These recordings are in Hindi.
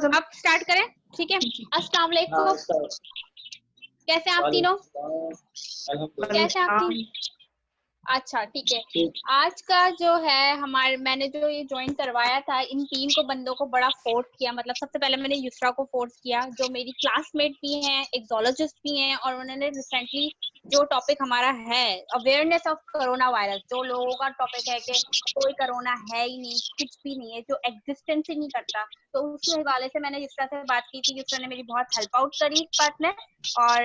अब स्टार्ट करें, ठीक है। अस्सलाम वालेकुम, कैसे आप तीनों? कैसे आप तीन? अच्छा ठीक है। आज का जो है मैंने जो ये ज्वाइन करवाया था, इन 3 को बंदों को बड़ा फोर्स किया। मतलब सबसे पहले मैंने युसरा को फोर्स किया, जो मेरी क्लासमेट भी हैं, एक जोलॉजिस्ट भी हैं, और उन्होंने रिसेंटली जो टॉपिक हमारा है अवेयरनेस ऑफ कोरोना वायरस, जो लोगों का टॉपिक है कि कोई कोरोना है ही नहीं, कुछ भी नहीं है, जो एग्जिस्टेंस ही नहीं करता, तो उस हवाले से मैंने युसरा से बात की थी। युसरा ने मेरी बहुत हेल्प आउट करी इस बात में। और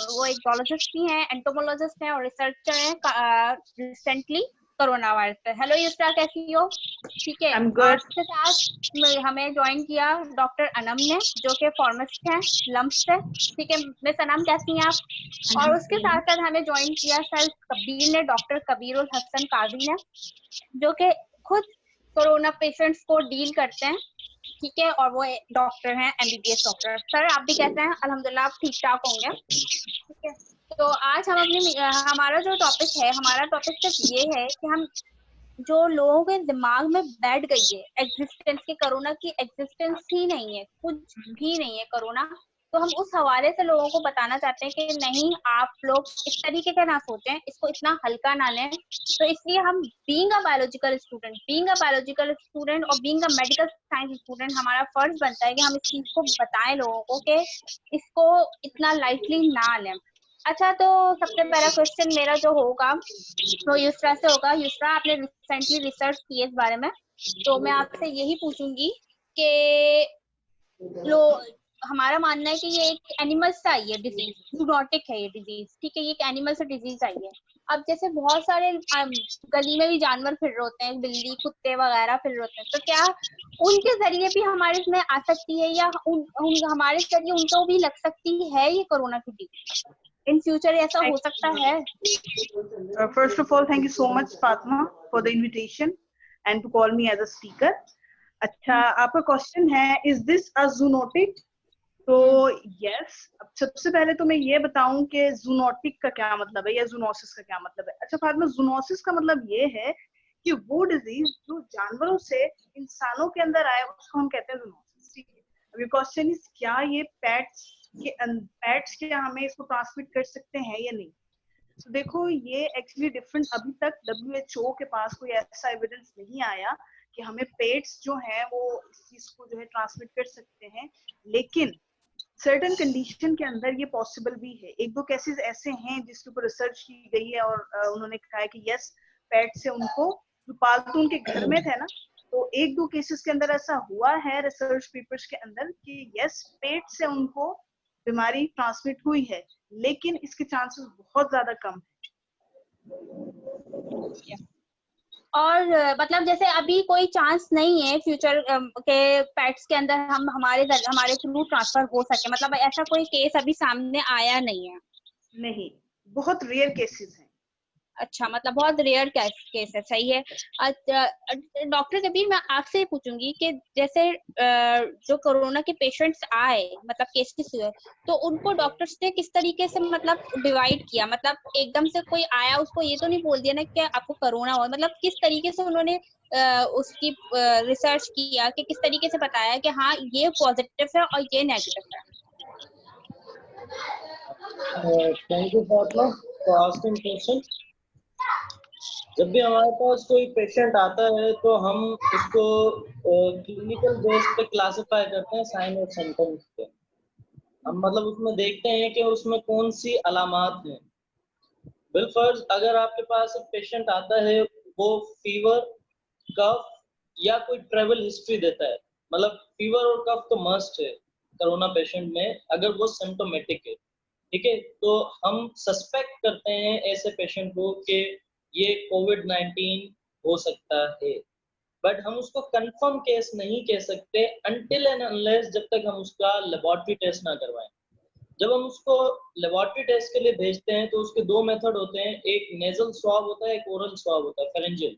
वो एक जोलॉजिस्ट भी हैं, एंटोमोलॉजिस्ट हैं और रिसर्चर हैं रिसेंटली कोरोना वायरस पे। हेलो युसरा, कैसी हो? ठीक है। आज के साथ हमें ज्वाइन किया डॉक्टर अनम ने, जो कि फार्मासिस्ट हैं लम्स से। ठीक है मिस अनम, कैसी हैं आप? और उसके साथ साथ हमें ज्वाइन किया सर कबीर ने, डॉक्टर कबीरुल हसन काजी ने, जो कि खुद कोरोना पेशेंट्स को डील करते हैं। ठीक है, और वो डॉक्टर हैं, एमबीबीएस डॉक्टर। सर आप भी कैसे हैं? अल्हम्दुलिल्लाह आप ठीक ठाक होंगे। ठीक है, तो आज हम हमारा जो टॉपिक है, हमारा टॉपिक सिर्फ ये है कि हम जो लोगों के दिमाग में बैठ गई है एग्जिस्टेंस की, कोरोना की एग्जिस्टेंस ही नहीं है, कुछ भी नहीं है कोरोना, तो हम उस हवाले से लोगों को बताना चाहते हैं कि नहीं, आप लोग इस तरीके का ना सोचें, इसको इतना हल्का ना लें। तो इसलिए हम बीइंग अ बायोलॉजिकल स्टूडेंट और being a medical science student, हमारा फर्ज बनता है कि हम इस चीज को बताएं लोगों को कि इसको इतना लाइटली ना लें। अच्छा, तो सबसे पहला क्वेश्चन मेरा जो होगा वो युसरा से होगा। युसरा, आपने रिसेंटली रिसर्च की है इस बारे में, तो मैं आपसे यही पूछूंगी कि हमारा मानना है कि ये एक एनिमल से आई है डिजीज, जूनोटिक है ये डिजीज। ठीक है, ये एक एनिमल से डिजीज आई है। अब जैसे बहुत सारे गली में भी जानवर फिर रहे होते हैं, बिल्ली कुत्ते वगैरह फिर रहे होते हैं, तो क्या उनके जरिए भी हमारे इसमें आ सकती है, या हमारे जरिए उनको भी लग सकती है ये कोरोना की डिजीज? इन फ्यूचर ऐसा हो सकता है? First of all, thank you so much, Fatma, for the invitation and to call me as a speaker. अच्छा, आपका क्वेश्चन है, is this a zoonotic? तो yes, अब सबसे पहले तो मैं ये बताऊं कि zoonotic का क्या मतलब है या zoonosis का क्या मतलब है। अच्छा फातिमा, zoonosis का मतलब ये है कि वो डिजीज जो जानवरों से इंसानों के अंदर आए उसको हम कहते हैं zoonosis। ठीक है, अब ये क्वेश्चन इज क्या ये पैट्स क्या हमें इसको ट्रांसमिट कर सकते हैं या नहीं। तो देखो, ये एक्चुअली डिफरेंट, अभी तक WHO के पास कोई ऐसा एविडेंस नहीं आया कि हमें पेट्स जो हैं वो इस चीज को जो है ट्रांसमिट कर सकते हैं, लेकिन सर्टेन कंडीशन के अंदर ये पॉसिबल भी है। एक दो केसेस ऐसे हैं जिसके ऊपर रिसर्च की गई है और उन्होंने कहा है कि यस, पेट से उनको जो पालतू उनके घर में थे ना, तो एक दो केसेस के अंदर ऐसा हुआ है रिसर्च पेपर्स के अंदर कि यस, पेट से उनको बीमारी ट्रांसमिट हुई है, लेकिन इसके चांसेस बहुत ज्यादा कम है। और मतलब जैसे अभी कोई चांस नहीं है फ्यूचर के पेट्स के अंदर हम हमारे थ्रू ट्रांसफर हो सके, मतलब ऐसा कोई केस अभी सामने आया नहीं है? नहीं, बहुत रेयर केसेस हैं। अच्छा, मतलब बहुत रेयर केस है, सही है। डॉक्टर कबीर, मैं आपसे पूछूंगी कि जैसे जो कोरोना के पेशेंट्स आए, मतलब केसेस हुए, तो उनको डॉक्टर्स ने किस तरीके से मतलब डिवाइड किया? मतलब एकदम से कोई आया, उसको ये तो नहीं बोल दिया ना कि आपको कोरोना हुआ, मतलब किस तरीके से उन्होंने उसकी रिसर्च किया कि किस तरीके से बताया कि हाँ ये पॉजिटिव है और ये नेगेटिव है? Thank you Fatima for asking question. जब भी हमारे पास कोई पेशेंट आता है तो हम उसको क्लिनिकल बेस पे क्लासिफाई करते हैं साइन और सिम्टम्स पे। हम मतलब उसमें देखते हैं कि उसमें कौन सी अलामात हैं। बिलफर्ज अगर आपके पास एक पेशेंट आता है, वो फीवर, कफ या कोई ट्रेवल हिस्ट्री देता है, मतलब फीवर और कफ तो मस्ट है कोरोना पेशेंट में अगर वो सिम्टोमेटिक है, ठीक है, तो हम सस्पेक्ट करते हैं ऐसे पेशेंट को कि ये कोविड-19 हो सकता है, बट हम उसको कंफर्म केस नहीं कह सकते अनटिल एंड अनलेस जब तक हम उसका लेबोरेटरी टेस्ट ना करवाएं। जब हम उसको लेबोरेटरी टेस्ट के लिए भेजते हैं तो उसके दो मेथड होते हैं, एक नेजल स्वाब होता है, एक ओरल स्वाब होता है, फेरेंजियल।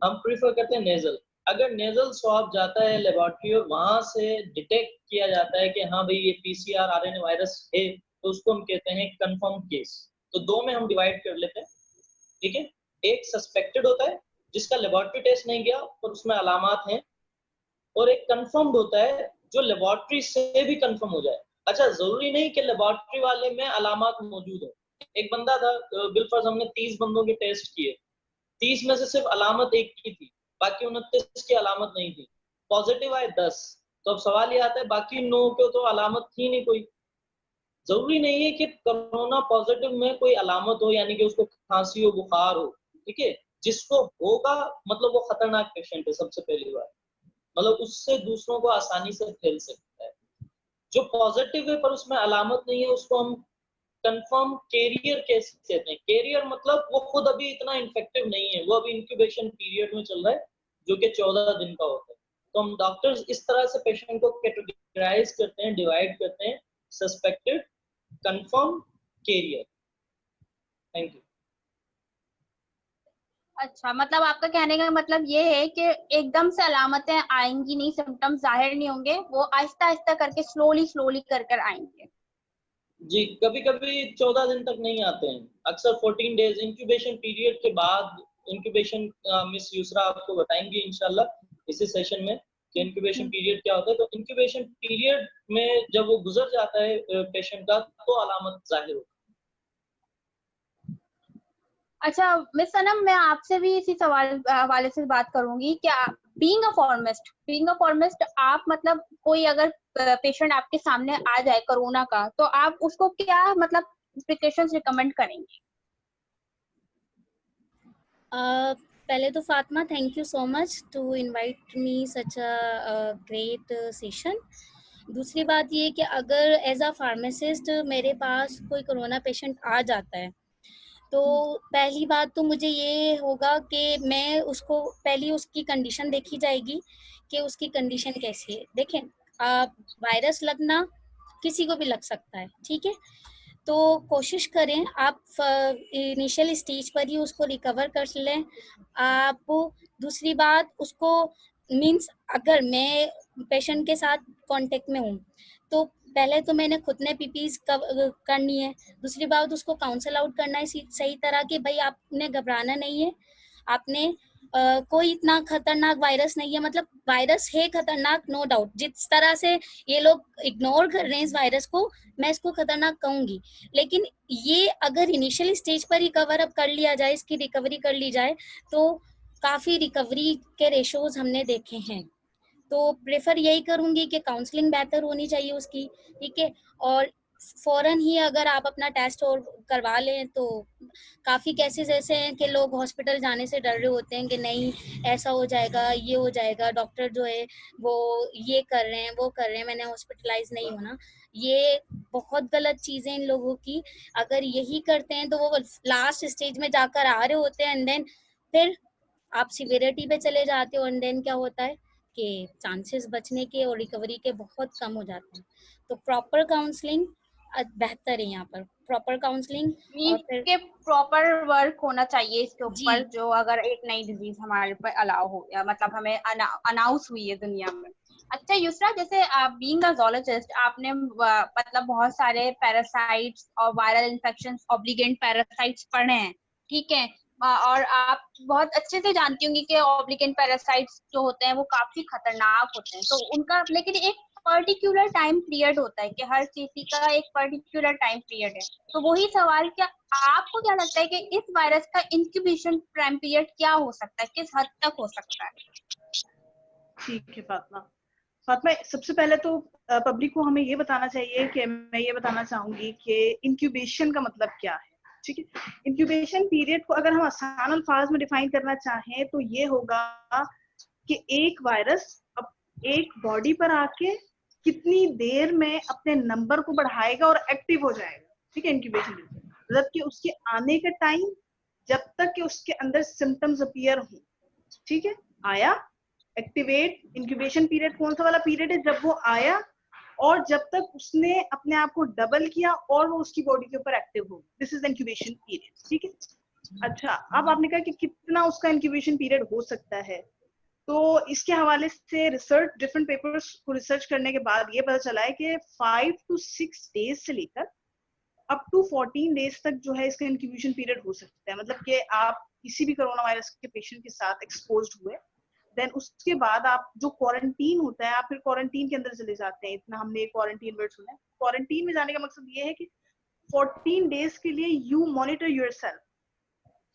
हम प्रीफर करते हैं नेजल। अगर नेजल स्वाब जाता है लेबोरेटरी और वहां से डिटेक्ट किया जाता है कि हाँ भाई ये पीसीआर आरएनए वायरस है, तो उसको हम कहते हैं कंफर्म केस। तो दो में हम डिवाइड कर लेते हैं, ठीक है। एक सस्पेक्टेड होता है जिसका लेबोरेटरी टेस्ट नहीं गया पर उसमें अलामात हैं, और एक कंफर्म्ड होता है जो लेबोरेटरी से भी कंफर्म हो जाए। अच्छा, जरूरी नहीं कि लेबोरेटरी वाले में अलामत मौजूद हो। एक बंदा था, बिलफर्ज हमने 30 बंदों के टेस्ट किए, 30 में से सिर्फ अलामत एक की थी, बाकी 29 की अलामत नहीं थी, पॉजिटिव आए 10। तो अब सवाल ये आता है बाकी 9 को तो अलामत थी नहीं कोई। जरूरी नहीं है कि कोरोना पॉजिटिव में कोई अलामत हो, यानी कि उसको खांसी हो, बुखार हो, ठीक है। जिसको होगा मतलब वो खतरनाक पेशेंट है सबसे पहली बार, मतलब उससे दूसरों को आसानी से फैल सकता है। जो पॉजिटिव है पर उसमें अलामत नहीं है, उसको हम कंफर्म कैरियर कैसे कहते हैं। कैरियर मतलब वो खुद अभी इतना इन्फेक्टिव नहीं है, वो अभी इंक्यूबेशन पीरियड में चल रहा है, जो कि 14 दिन का होता है। तो हम डॉक्टर्स इस तरह से पेशेंट को कैटेगराइज करते हैं, डिवाइड करते हैं, suspected, confirm, carrier. Thank you. अच्छा, मतलब आपका कहने का मतलब ये है कि एकदम से अलामतें आएंगी नहीं, सिम्टम्स जाहिर नहीं होंगे, वो आहिस्ता आहिस्ता करके स्लोली स्लोली कर कर आएंगे। जी, कभी कभी 14 दिन तक नहीं आते हैं, अक्सर 14 डेज इंक्यूबेशन पीरियड के बाद। इंक्यूबेशन मिस यूसरा आपको बताएंगे इंशाल्लाह इसी सेशन में कि इंक्यूबेशन पीरियड क्या होता है। तो इंक्यूबेशन पीरियड में जब वो गुजर जाता है पेशेंट का, तो अलामत जाहिर होती है। अच्छा मिस सनम, मैं आपसे भी इसी सवाल वाले से बात करूंगी कि बीइंग अ फार्मासिस्ट आप मतलब कोई अगर पेशेंट आपके सामने आ जाए कोरोना का, तो आप उसको क्या मतलब प्रिकॉशंस रिकमेंड करेंगे? पहले तो Fatima, thank you so much to invite me such a great session. दूसरी बात ये कि अगर एज अ फार्मासिस्ट मेरे पास कोई कोरोना पेशेंट आ जाता है, तो पहली बात तो मुझे ये होगा कि मैं उसको पहली उसकी कंडीशन देखी जाएगी कि उसकी कंडीशन कैसी है। देखें, वायरस लगना किसी को भी लग सकता है, ठीक है। तो कोशिश करें आप इनिशियल स्टेज पर ही उसको रिकवर कर लें आप। दूसरी बात, उसको मीन्स अगर मैं पेशेंट के साथ कांटेक्ट में हूँ तो पहले तो मैंने खुद ने पीपीज करनी है। दूसरी बात, उसको काउंसल आउट करना है सही तरह कि भाई आपने घबराना नहीं है, आपने कोई इतना खतरनाक वायरस नहीं है, मतलब वायरस है खतरनाक नो डाउट। जिस तरह से ये लोग इग्नोर कर रहे हैं इस वायरस को, मैं इसको खतरनाक कहूंगी, लेकिन ये अगर इनिशियल स्टेज पर ही कवर अप कर लिया जाए, इसकी रिकवरी कर ली जाए, तो काफी रिकवरी के रेशोज हमने देखे हैं। तो प्रेफर यही करूंगी कि काउंसलिंग बेहतर होनी चाहिए उसकी, ठीक है। और फौरन ही अगर आप अपना टेस्ट और करवा लें, तो काफ़ी केसेस ऐसे हैं कि लोग हॉस्पिटल जाने से डर रहे होते हैं कि नहीं ऐसा हो जाएगा, ये हो जाएगा, डॉक्टर जो है वो ये कर रहे हैं, वो कर रहे हैं, मैंने हॉस्पिटलाइज नहीं होना। ये बहुत गलत चीज़ें इन लोगों की। अगर यही करते हैं तो वो लास्ट स्टेज में जाकर आ रहे होते हैं, एंड देन फिर आप सिवियरिटी पे चले जाते हो, एंड देन क्या होता है कि चांसेस बचने के और रिकवरी के बहुत कम हो जाते हैं। तो प्रॉपर काउंसलिंग बेहतर है यहाँ पर, प्रॉपर काउंसलिंग। और फिर के प्रॉपर वर्क होना चाहिए इसके ऊपर, जी, जो अगर एक नई डिजीज हमारे पर अलाउ हो या मतलब हमें अनाउंस हुई है दुनिया में। अच्छा युसरा, जैसे बीइंग अ ज़ूलॉजिस्ट आपने मतलब बहुत सारे पैरासाइट्स और वायरल इन्फेक्शंस, ऑब्लिगेंट पैरासाइट्स पढ़े हैं, ठीक है। और आप बहुत अच्छे से जानती होंगी कि ऑब्लिगेंट पैरासाइट्स जो होते हैं वो काफी खतरनाक होते हैं, तो उनका लेकिन एक पर्टिकुलर टाइम पीरियड होता है कि हर चीज का एक पर्टिकुलर टाइम पीरियड है। तो वही सवाल, क्या आपको क्या लगता है कि इस वायरस का इंक्यूबेशन टाइम पीरियड क्या हो सकता है, किस हद तक हो सकता है? ठीक है फातिमा। फातिमा, सबसे पहले तो पब्लिक को हमें ये बताना चाहिए कि मैं ये बताना चाहूंगी कि इंक्यूबेशन का मतलब क्या है, ठीक है। इंक्यूबेशन पीरियड को अगर हम आसान अल्फाज में डिफाइन करना चाहें तो ये होगा कि एक वायरस अब एक बॉडी पर आके कितनी देर में अपने नंबर को बढ़ाएगा और एक्टिव हो जाएगा, ठीक है। इंक्यूबेशन मतलब कि उसके आने का टाइम जब तक कि उसके अंदर सिम्टम्स अपीयर हो, ठीक है। आया, एक्टिवेट, इंक्यूबेशन पीरियड कौन सा वाला पीरियड है, जब वो आया और जब तक उसने अपने आप को डबल किया और वो उसकी बॉडी के ऊपर एक्टिव हो, दिस इज इंक्यूबेशन पीरियड, ठीक है। अच्छा, अब आपने कहा कि कितना उसका इंक्यूबेशन पीरियड हो सकता है, तो इसके हवाले से रिसर्च, डिफरेंट पेपर्स को रिसर्च करने के बाद ये पता चला है कि 5 to 6 डेज से लेकर अप टू 14 डेज तक जो है इसका इंक्यूबेशन पीरियड हो सकता है। मतलब कि आप किसी भी कोरोना वायरस के पेशेंट के साथ एक्सपोज्ड हुए देन उसके बाद आप जो क्वारंटीन होता है, आप फिर क्वारंटीन के अंदर चले जाते हैं। इतना हमने क्वारंटीन वर्ड सुना है। क्वारंटीन में जाने का मकसद ये है कि 14 डेज के लिए यू मॉनिटर योरसेल्फ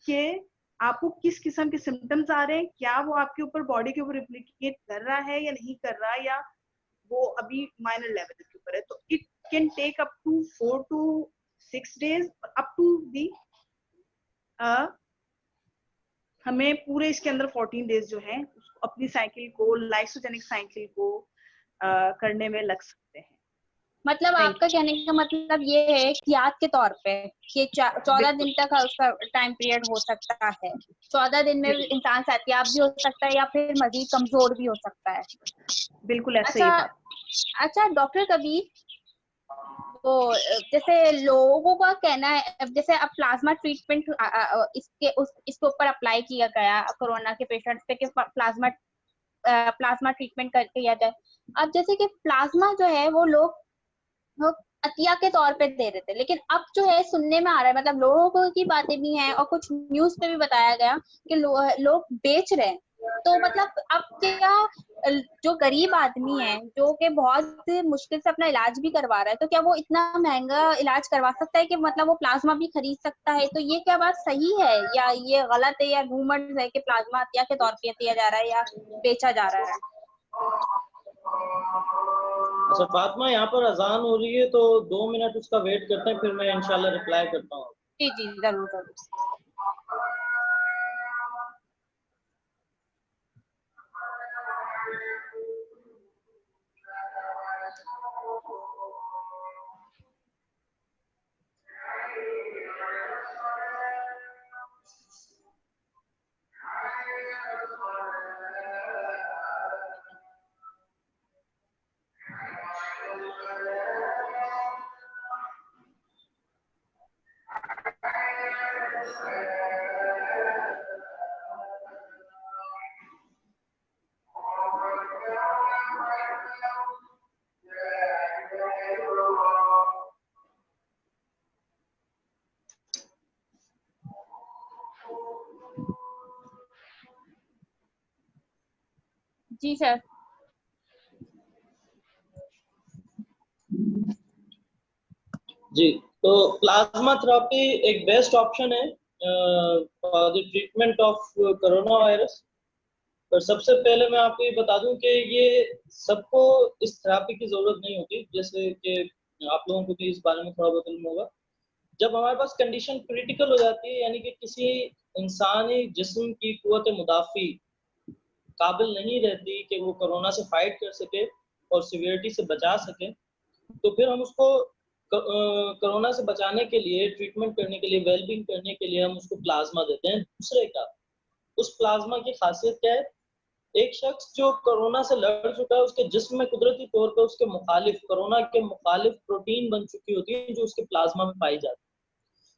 कि आपको किस किस्म के सिम्टम्स आ रहे हैं, क्या वो आपके ऊपर बॉडी के ऊपर रिप्लिकेट कर रहा है या नहीं कर रहा, या वो अभी माइनर लेवल के ऊपर है। तो it can take up to 4 to 6 days up to दी हमें पूरे इसके अंदर 14 डेज जो है अपनी साइकिल को, लाइसोजेनिक साइकिल को करने में लग सकते हैं। मतलब आपका कहने का मतलब ये है एहतियात के तौर पे कि 14 दिन तक उसका टाइम पीरियड हो सकता है। 14 दिन में इंसान सेहतयाब भी हो सकता है या फिर मजीद कमजोर भी हो सकता है। बिल्कुल ऐसा ही बात। अच्छा डॉक्टर कबीर, तो जैसे लोगों का कहना है जैसे अब प्लाज्मा ट्रीटमेंट इसके ऊपर अप्लाई किया गया कोरोना के पेशेंट्स पे कि प्लाज्मा ट्रीटमेंट कर किया जाए। अब जैसे कि प्लाज्मा जो है वो लोग अतिया के तौर पे दे रहे थे, लेकिन अब जो है सुनने में आ रहा है, मतलब लोगों की बातें भी हैं और कुछ न्यूज पे भी बताया गया कि लोग बेच रहे हैं। तो मतलब अब क्या जो गरीब आदमी है जो कि बहुत मुश्किल से अपना इलाज भी करवा रहा है, तो क्या वो इतना महंगा इलाज करवा सकता है कि मतलब वो प्लाज्मा भी खरीद सकता है? तो ये क्या बात सही है या ये गलत है, या रूमर्स है कि प्लाज्मा हत्या के तौर पे दिया जा रहा है या बेचा जा रहा है? अच्छा फातिमा, यहाँ पर अजान हो रही है तो 2 मिनट उसका वेट करते हैं, फिर मैं इंशाल्लाह रिप्लाई करता हूँ। जी जी जरूर जरूर। जी सर। जी, तो प्लाज्मा थेरेपी एक बेस्ट ऑप्शन है for the treatment of corona virus. पर सबसे पहले मैं आपको ये बता दूं कि ये सबको इस थेरेपी की जरूरत नहीं होती, जैसे कि आप लोगों को भी इस बारे में थोड़ा बहुत इल्म होगा। जब हमारे पास कंडीशन क्रिटिकल हो जाती है, यानी कि किसी इंसानी जिस्म की कुव्वत मुदाफी काबिल नहीं रहती कि वो कोरोना से फाइट कर सके और सिवियरिटी से बचा सके, तो फिर हम उसको कोरोना से बचाने के लिए, ट्रीटमेंट करने के लिए, वेलबींग करने के लिए हम उसको प्लाज्मा देते हैं। दूसरे का, उस प्लाज्मा की खासियत क्या है? एक शख्स जो कोरोना से लड़ चुका है, उसके जिस्म में कुदरती तौर पर उसके मुखालिफ, कोरोना के मुखालिफ प्रोटीन बन चुकी होती है जो उसके प्लाज्मा में पाई जाती है।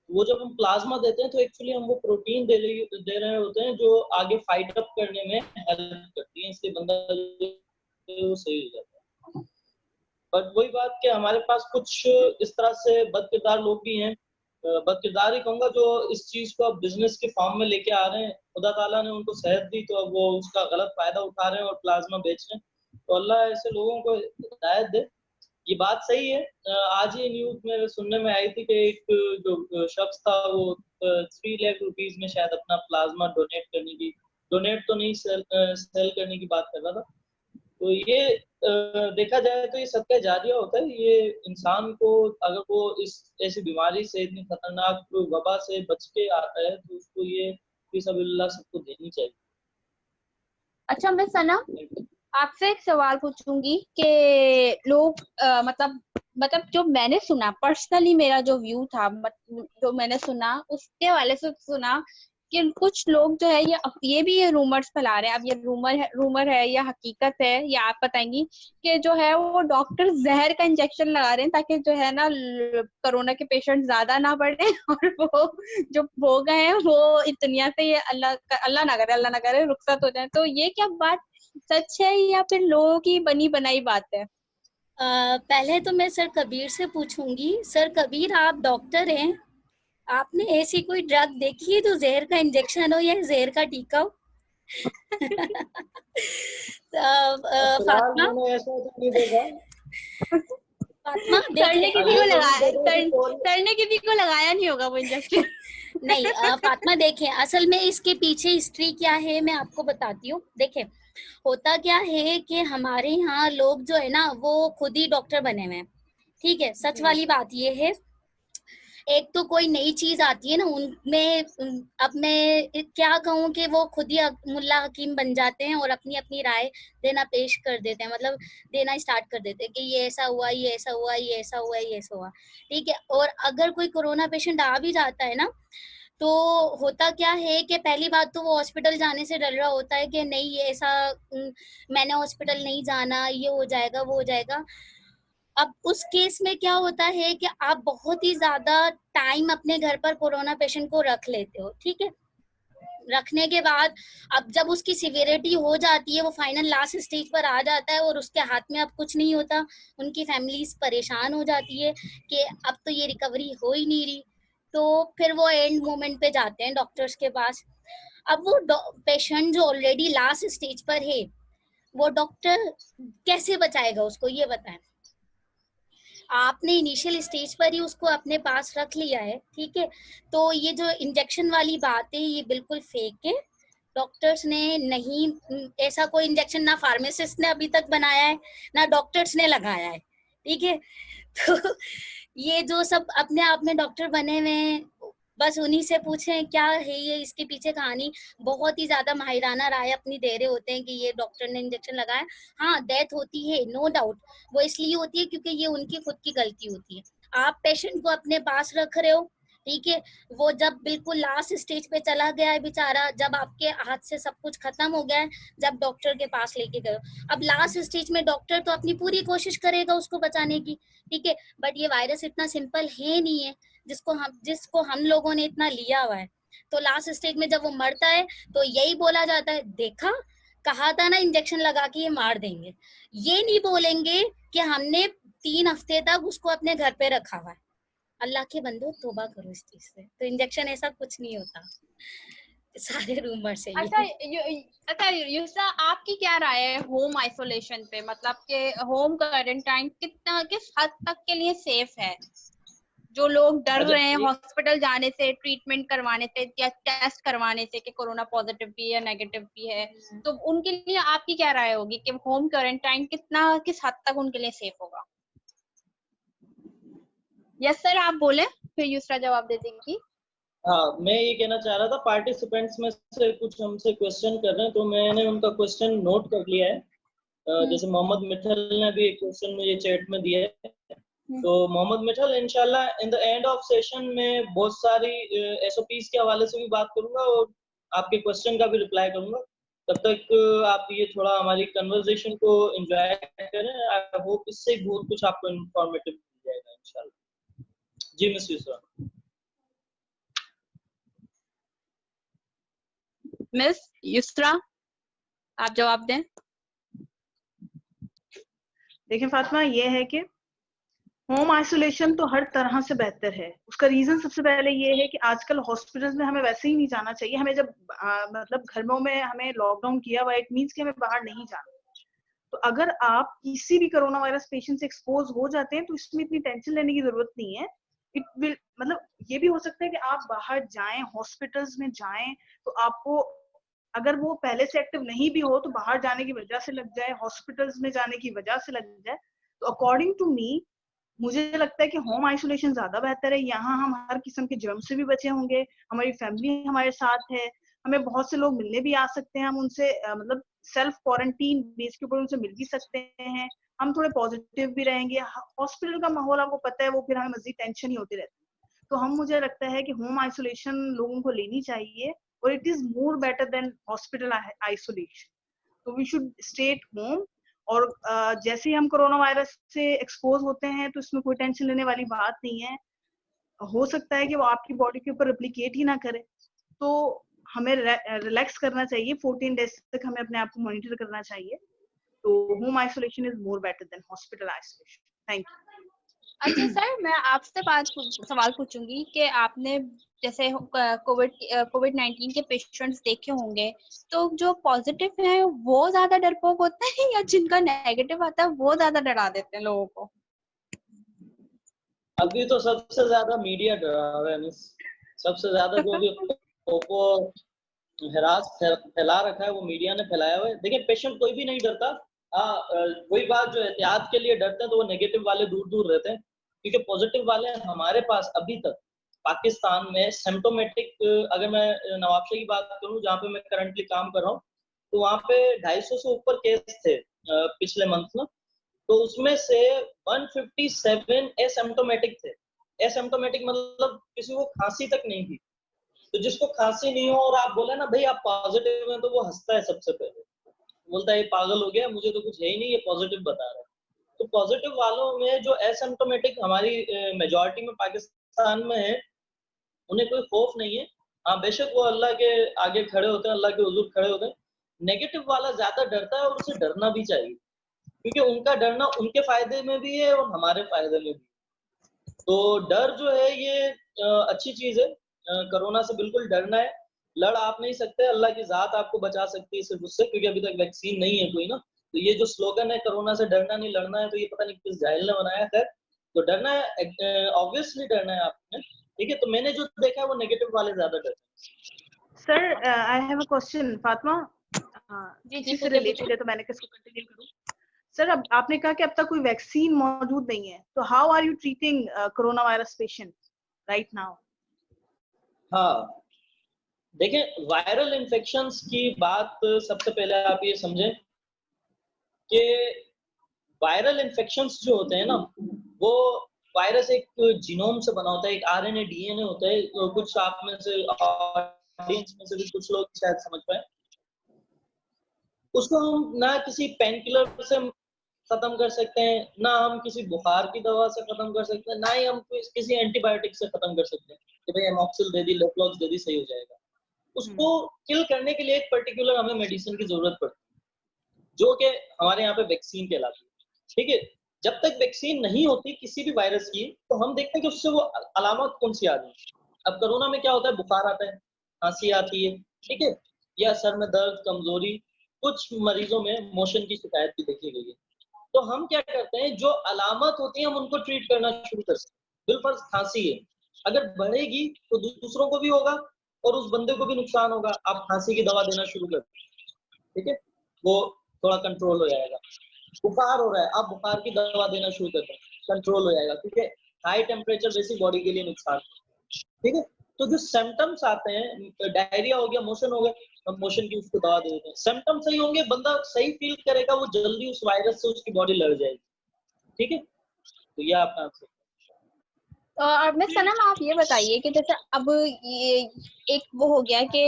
वो जब हम प्लाज्मा देते हैं तो एक्चुअली हम वो प्रोटीन दे रहे होते हैं जो आगे फाइट अप करने में हेल्प करती है, इसलिए बंदा वो सही हो जाता है। बट वही बात कि हमारे पास कुछ इस तरह से बदकिरदार लोग भी हैं, बदकिरदार ही कहूंगा, जो इस चीज को अब बिजनेस के फॉर्म में लेके आ रहे हैं। खुदा ताला ने उनको सेहत दी तो अब वो उसका गलत फायदा उठा रहे हैं और प्लाज्मा बेच रहे हैं। तो अल्लाह ऐसे लोगों को हिदायत दे। ये बात सही है। आज ही न्यूज में सुनने में आई थी कि एक जो शख्स था वो 3 लाख रुपीज में शायद अपना प्लाज्मा डोनेट तो नहीं, सेल करने की बात कर रहा था। तो ये देखा जाए तो ये सदका जारिया होता है। ये इंसान को अगर वो इस ऐसी बीमारी से, इतनी खतरनाक वबा से बच के आता है, तो उसको ये फिसबिल्लाह सबको देनी चाहिए। अच्छा मैं सना आपसे एक सवाल पूछूंगी कि लोग मतलब जो मैंने सुना, पर्सनली मेरा जो व्यू था, जो मैंने सुना उसके वाले से सुना कि कुछ लोग जो है ये भी ये रूमर्स फैला रहे हैं। अब ये रूमर है या हकीकत है, या आप बताएंगी कि जो है वो डॉक्टर जहर का इंजेक्शन लगा रहे हैं ताकि जो है ना कोरोना के पेशेंट ज्यादा ना बढ़े और वो जो हो गए हैं वो इस दुनिया से ये अल्लाह ना करे रुखसत हो जाए। तो ये क्या बात सच है या फिर लोगों की बनी बनाई बात है? पहले तो मैं सर कबीर से पूछूंगी। सर कबीर, आप डॉक्टर हैं, आपने ऐसी कोई ड्रग देखी है जो जहर का इंजेक्शन हो या जहर का टीका हो? फातिमा, ऐसा तो नहीं देगा। फातिमा सर ने देखिए, किसी को लगाया, सर ने किसी को लगाया नहीं होगा वो इंजेक्शन। नहीं फातिमा देखें, असल में इसके पीछे हिस्ट्री क्या है मैं आपको बताती हूँ। देखें, होता क्या है कि हमारे यहाँ लोग जो है ना वो खुद ही डॉक्टर बने हुए हैं, ठीक है। सच वाली बात ये है, एक तो कोई नई चीज आती है ना उनमें, अब मैं क्या कहूँ कि वो खुद ही मुल्ला हकीम बन जाते हैं और अपनी अपनी राय देना पेश कर देते हैं, मतलब देना स्टार्ट कर देते हैं कि ये ऐसा हुआ, ये ऐसा हुआ, ये ऐसा हुआ, ये ऐसा हुआ, ठीक है। और अगर कोई कोरोना पेशेंट आ भी जाता है ना, तो होता क्या है कि पहली बात तो वो हॉस्पिटल जाने से डर रहा होता है कि नहीं ये ऐसा, मैंने हॉस्पिटल नहीं जाना, ये हो जाएगा, वो हो जाएगा। अब उस केस में क्या होता है कि आप बहुत ही ज्यादा टाइम अपने घर पर कोरोना पेशेंट को रख लेते हो, ठीक है। रखने के बाद अब जब उसकी सिवियरिटी हो जाती है, वो फाइनल लास्ट स्टेज पर आ जाता है और उसके हाथ में अब कुछ नहीं होता, उनकी फैमिलीज परेशान हो जाती है कि अब तो ये रिकवरी हो ही नहीं रही, तो फिर वो एंड मोमेंट पे जाते हैं डॉक्टर्स के पास। अब वो पेशेंट जो ऑलरेडी लास्ट स्टेज पर है, वो डॉक्टर कैसे बचाएगा उसको, ये बताएं। आपने इनिशियल स्टेज पर ही उसको अपने पास रख लिया है, ठीक है। तो ये जो इंजेक्शन वाली बात है ये बिल्कुल फेक है। डॉक्टर्स ने नहीं, ऐसा कोई इंजेक्शन ना फार्मासिस्ट ने अभी तक बनाया है ना डॉक्टर्स ने लगाया है, ठीक है। तो ये जो सब अपने आप में डॉक्टर बने हुए हैं, बस उन्हीं से पूछें क्या है ये इसके पीछे कहानी। बहुत ही ज्यादा माहिराना राय अपनी दे रहे होते हैं कि ये डॉक्टर ने इंजेक्शन लगाया। हाँ, डेथ होती है, नो डाउट, वो इसलिए होती है क्योंकि ये उनकी खुद की गलती होती है। आप पेशेंट को अपने पास रख रहे हो, ठीक है, वो जब बिल्कुल लास्ट स्टेज पे चला गया है बेचारा, जब आपके हाथ से सब कुछ खत्म हो गया है, जब डॉक्टर के पास लेके गए, अब लास्ट स्टेज में डॉक्टर तो अपनी पूरी कोशिश करेगा उसको बचाने की, ठीक है। बट ये वायरस इतना सिंपल है नहीं है जिसको हम लोगों ने इतना लिया हुआ है। तो लास्ट स्टेज में जब वो मरता है तो यही बोला जाता है, देखा, कहा था ना इंजेक्शन लगा के ये मार देंगे। ये नहीं बोलेंगे कि हमने 3 हफ्ते तक उसको अपने घर पे रखा हुआ है। अल्लाह के बंदो तौबा करो इस चीज से, तो इंजेक्शन ऐसा कुछ नहीं होता, सारे रूमर से अच्छा ये। अच्छा युसरा, आपकी क्या राय है होम आइसोलेशन पे, मतलब कि होम क्वारंटाइन किस हद तक के लिए सेफ है? जो लोग डर रहे हैं हॉस्पिटल जाने से, ट्रीटमेंट करवाने से या टेस्ट करवाने से कि कोरोना पॉजिटिव भी है नेगेटिव भी है, तो उनके लिए आपकी क्या राय होगी कि होम क्वारंटाइन किस हद तक उनके लिए सेफ होगा? यस सर, आप बोले, फिर युसरा जवाब दे देंगी। हाँ, मैं ये कहना चाह रहा था, पार्टिसिपेंट्स में से कुछ हमसे क्वेश्चन कर रहे हैं, तो मैंने उनका क्वेश्चन नोट कर लिया है। जैसे मोहम्मद मिठल ने भी एक क्वेश्चन मुझे चैट में दिया है, तो मोहम्मद मिठल, इंशाल्लाह in the end of session में बहुत सारी एसओपीज के हवाले से भी बात करूंगा और आपके क्वेश्चन का भी रिप्लाई करूंगा। तब तक आप ये थोड़ा हमारी कन्वर्सेशन को एंजॉय करें। आई होप इससे बहुत कुछ आपको इंफॉर्मेटिव मिल जाएगा इंशाल्लाह। जी मिस युसरा। मिस युसरा, आप जवाब दें। देखिए फातिमा, ये है कि होम आइसोलेशन तो हर तरह से बेहतर है। उसका रीजन सबसे पहले ये है कि आजकल हॉस्पिटल्स में हमें वैसे ही नहीं जाना चाहिए। हमें जब मतलब घरों में हमें लॉकडाउन किया हुआ, इट मीन्स कि हमें बाहर नहीं जाना। तो अगर आप किसी भी कोरोना वायरस पेशेंट से एक्सपोज हो जाते हैं तो इसमें इतनी टेंशन लेने की जरूरत नहीं है। इट विल, मतलब ये भी हो सकता है कि आप बाहर जाएं, हॉस्पिटल्स में जाएं, तो आपको अगर वो पहले से एक्टिव नहीं भी हो तो बाहर जाने की वजह से लग जाए, हॉस्पिटल्स में जाने की वजह से लग जाए। तो अकॉर्डिंग टू मी, मुझे लगता है कि होम आइसोलेशन ज्यादा बेहतर है। यहाँ हम हर किस्म के जर्म से भी बचे होंगे, हमारी फैमिली हमारे साथ है, हमें बहुत से लोग मिलने भी आ सकते हैं, हम उनसे मतलब सेल्फ क्वारंटीन बेस के ऊपर उनसे मिल भी सकते हैं, हम थोड़े पॉजिटिव भी रहेंगे। हॉस्पिटल का माहौल आपको पता है, वो फिर हमें मजीद टेंशन ही होती रहती है। तो हम, मुझे लगता है कि होम आइसोलेशन लोगों को लेनी चाहिए और it is more better than hospital isolation. तो we should stay at home. और जैसे ही हम कोरोना वायरस से एक्सपोज होते हैं तो इसमें कोई टेंशन लेने वाली बात नहीं है। हो सकता है कि वो आपकी बॉडी के ऊपर रेप्लिकेट ही ना करे, तो हमें रिलैक्स करना चाहिए। 14 डेज तक हमें अपने आप को मॉनिटर करना चाहिए। तो home isolation is more better than hospital isolation. Thank you. अच्छा सर, मैं आपसे सवाल पूछूंगी कि आपने जैसे कोविड-19 के पेशेंट्स देखे होंगे, तो जो पॉजिटिव हैं वो ज्यादा डरपोक होते हैं या जिनका नेगेटिव आता है वो ज्यादा डरा देते हैं लोगों को? अभी तो सबसे ज्यादा मीडिया डरा रहा है मिस। सबसे ज्यादा जो भी को हरास फैला रखा है वो मीडिया ने फैलाया हुआ है। देखिए पेशेंट कोई भी नहीं डरता। वही बात, जो एहतियात के लिए डरते हैं तो वो नेगेटिव वाले दूर दूर रहते हैं, क्योंकि पॉजिटिव वाले हमारे पास अभी तक पाकिस्तान में सिम्टोमेटिक, अगर मैं नवाबशाही की बात करूं जहाँ पे मैं करंटली काम कर रहा हूँ, तो वहाँ पे 250 से ऊपर केस थे पिछले मंथ में। तो उसमें से 157 एसिम्टोमेटिक थे। एसिम्टोमेटिक मतलब किसी को खांसी तक नहीं थी। तो जिसको खांसी नहीं हो और आप बोले ना भाई आप पॉजिटिव हैं, तो वो हंसता है सबसे पहले, बोलता है ये पागल हो गया, मुझे तो कुछ है ही नहीं, ये पॉजिटिव बता रहा है। तो पॉजिटिव वालों में जो एसिम्टोमेटिक हमारी मेजॉरिटी में पाकिस्तान में है, उन्हें कोई खौफ नहीं है। हाँ बेशक वो अल्लाह के आगे खड़े होते हैं, अल्लाह के हुजूर खड़े होते हैं। नेगेटिव वाला ज्यादा डरता है और उसे डरना भी चाहिए, क्योंकि उनका डरना उनके फायदे में भी है और हमारे फायदे में भी। तो डर जो है ये अच्छी चीज है। कोरोना से बिल्कुल डरना है। लड़ आप नहीं सकते, अल्लाह की जात आपको बचा सकती है सिर्फ उससे, क्योंकि अभी तक वैक्सीन नहीं है कोई ना। तो ये जो स्लोगन है कोरोना से डरना नहीं लड़ना है, तो ये पता नहीं किस जाहिल ने बनाया है। तो डरना है, ऑब्वियसली डरना है आपने। ठीक है, तो मैंने जो देखा है वो नेगेटिव वाले ज्यादा डरते हैं। Sir I have a question Fatima, ji इसी से पूछे रिलेटेड है तो मैंने किसको कंटिन्यू करूं। सर अब आपने कहा कि अब तक कोई वैक्सीन मौजूद नहीं है, तो how are you treating corona virus patient right now? हाँ देखें, वायरल इन्फेक्शंस की बात सबसे पहले आप ये समझें कि वायरल इन्फेक्शंस जो होते हैं ना, वो वायरस एक जीनोम से बना होता है, एक आरएनए डीएनए होता है। तो कुछ आप में से ऑडियंस में से भी कुछ लोग शायद समझ पाए। उसको हम ना किसी पेन किलर से खत्म कर सकते हैं, ना हम किसी बुखार की दवा से खत्म कर सकते हैं, ना ही हम किसी एंटीबायोटिक से खत्म कर सकते हैं कि भाई एमॉक्सिल दे दी, लेफ्लॉक्स दे दी, सही हो जाएगा। उसको किल करने के लिए एक पर्टिकुलर हमें मेडिसिन की जरूरत पड़ती है, जो कि हमारे यहाँ पे वैक्सीन कहलाती है। ठीक है, जब तक वैक्सीन नहीं होती किसी भी वायरस की, तो हम देखते हैं कि उससे वो अलामत कौन सी आ रही है। अब कोरोना में क्या होता है, बुखार आता है, खांसी आती है, ठीक है, या सर में दर्द, कमजोरी, कुछ मरीजों में मोशन की शिकायत भी देखी गई है। तो हम क्या करते हैं, जो अलामत होती है हम उनको ट्रीट करना शुरू कर सकते हैं। बिलफर्ज खांसी है, अगर बढ़ेगी तो दूसरों को भी होगा और उस बंदे को भी नुकसान होगा। आप खांसी की दवा देना शुरू कर, ठीक है, वो थोड़ा कंट्रोल हो जाएगा। बुखार हो रहा है, आप बुखार की दवा देना शुरू कर दें, कंट्रोल हो जाएगा, क्योंकि हाई टेम्परेचर वैसी बॉडी के लिए नुकसान। ठीक है, तो जो सिम्टम्स आते हैं, डायरिया हो गया, मोशन हो गया, हम मोशन की उसको दवा दे देते हैं। सिम्टम सही होंगे, बंदा सही फील करेगा, वो जल्दी उस वायरस से उसकी बॉडी लड़ जाएगी। ठीक है, तो ये आपका आंसर। और मिस सनम आप ये बताइए कि जैसे अब ये एक वो हो गया कि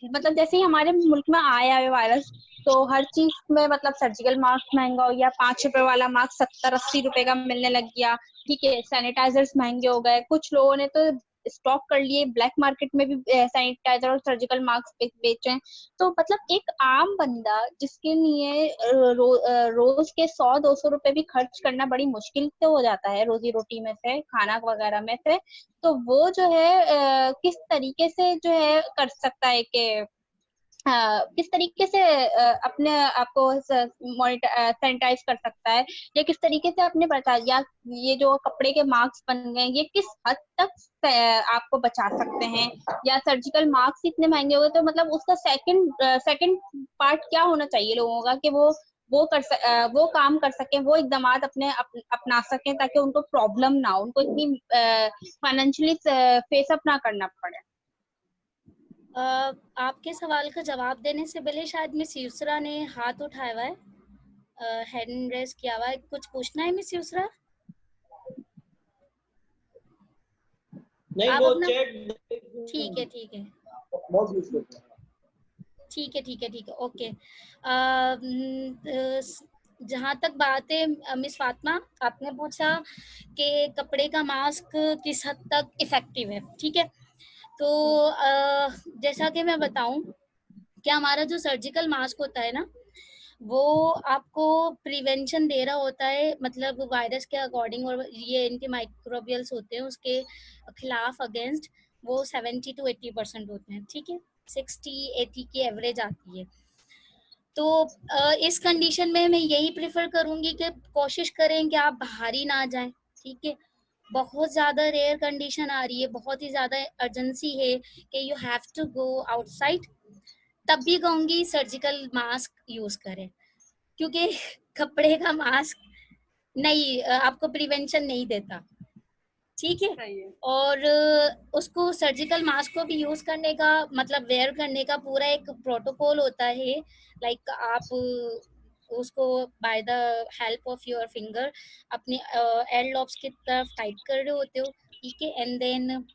मतलब जैसे ही हमारे मुल्क में आया है वायरस, तो हर चीज में मतलब सर्जिकल मास्क महंगा हो गया, 5 रुपए वाला मास्क 70-80 रुपए का मिलने लग गया। ठीक है, सैनिटाइजर्स महंगे हो गए, कुछ लोगों ने तो स्टॉक कर लिए, ब्लैक मार्केट में भी सैनिटाइजर और सर्जिकल मास्क बेच रहे हैं। तो मतलब एक आम बंदा जिसके लिए रोज के 100-200 रुपए भी खर्च करना बड़ी मुश्किल से हो जाता है, रोजी रोटी में से, खाना वगैरह में से, तो वो जो है किस तरीके से जो है कर सकता है कि किस तरीके से अपने आप को सैनिटाइज कर सकता है, या किस तरीके से अपने बचा, या ये जो कपड़े के मास्क बन गए ये किस हद तक आपको बचा सकते हैं, या सर्जिकल मास्क इतने महंगे हो गए, तो मतलब उसका सेकंड पार्ट क्या होना चाहिए लोगों का कि वो काम कर सकें, वो इकदामात अपना सकें, ताकि उनको प्रॉब्लम ना हो, उनको इतनी फाइनेंशियली फेस अप ना करना पड़े। आपके सवाल का जवाब देने से पहले शायद मिस यूसरा ने हाथ उठाया हुआ है, हैंड रेज किया हुआ है। कुछ पूछना है मिस यूसरा? नहीं, आप वो अपना चैट ठीक है बहुत यूज करते हैं। ठीक है ओके। जहाँ तक बात है मिस फातिमा, आपने पूछा कि कपड़े का मास्क किस हद तक इफेक्टिव है, ठीक है। तो जैसा कि मैं बताऊं कि हमारा जो सर्जिकल मास्क होता है ना, वो आपको प्रिवेंशन दे रहा होता है, मतलब वायरस के अकॉर्डिंग, और ये एंटी माइक्रोबियल्स होते हैं उसके खिलाफ अगेंस्ट, वो 70 to 80% होते हैं, ठीक है, 60-80 की एवरेज आती है। तो इस कंडीशन में मैं यही प्रेफर करूंगी कि कोशिश करें कि आप बाहर ही ना जाएं, ठीक है। बहुत ज़्यादा रेयर कंडीशन आ रही है, बहुत ही ज़्यादा अर्जेंसी है कि you have to go outside, तब भी कहूँगी सर्जिकल मास्क यूज़ करें, क्योंकि कपड़े का मास्क नहीं आपको प्रिवेंशन नहीं देता, ठीक है। सही है। और उसको सर्जिकल मास्क को भी यूज करने का, मतलब वेयर करने का पूरा एक प्रोटोकॉल होता है। लाइक आप उसको by the help of your finger अपने एयर लॉब्स की तरफ टाइट कर रहे होते हो, ठीक है। एंड देन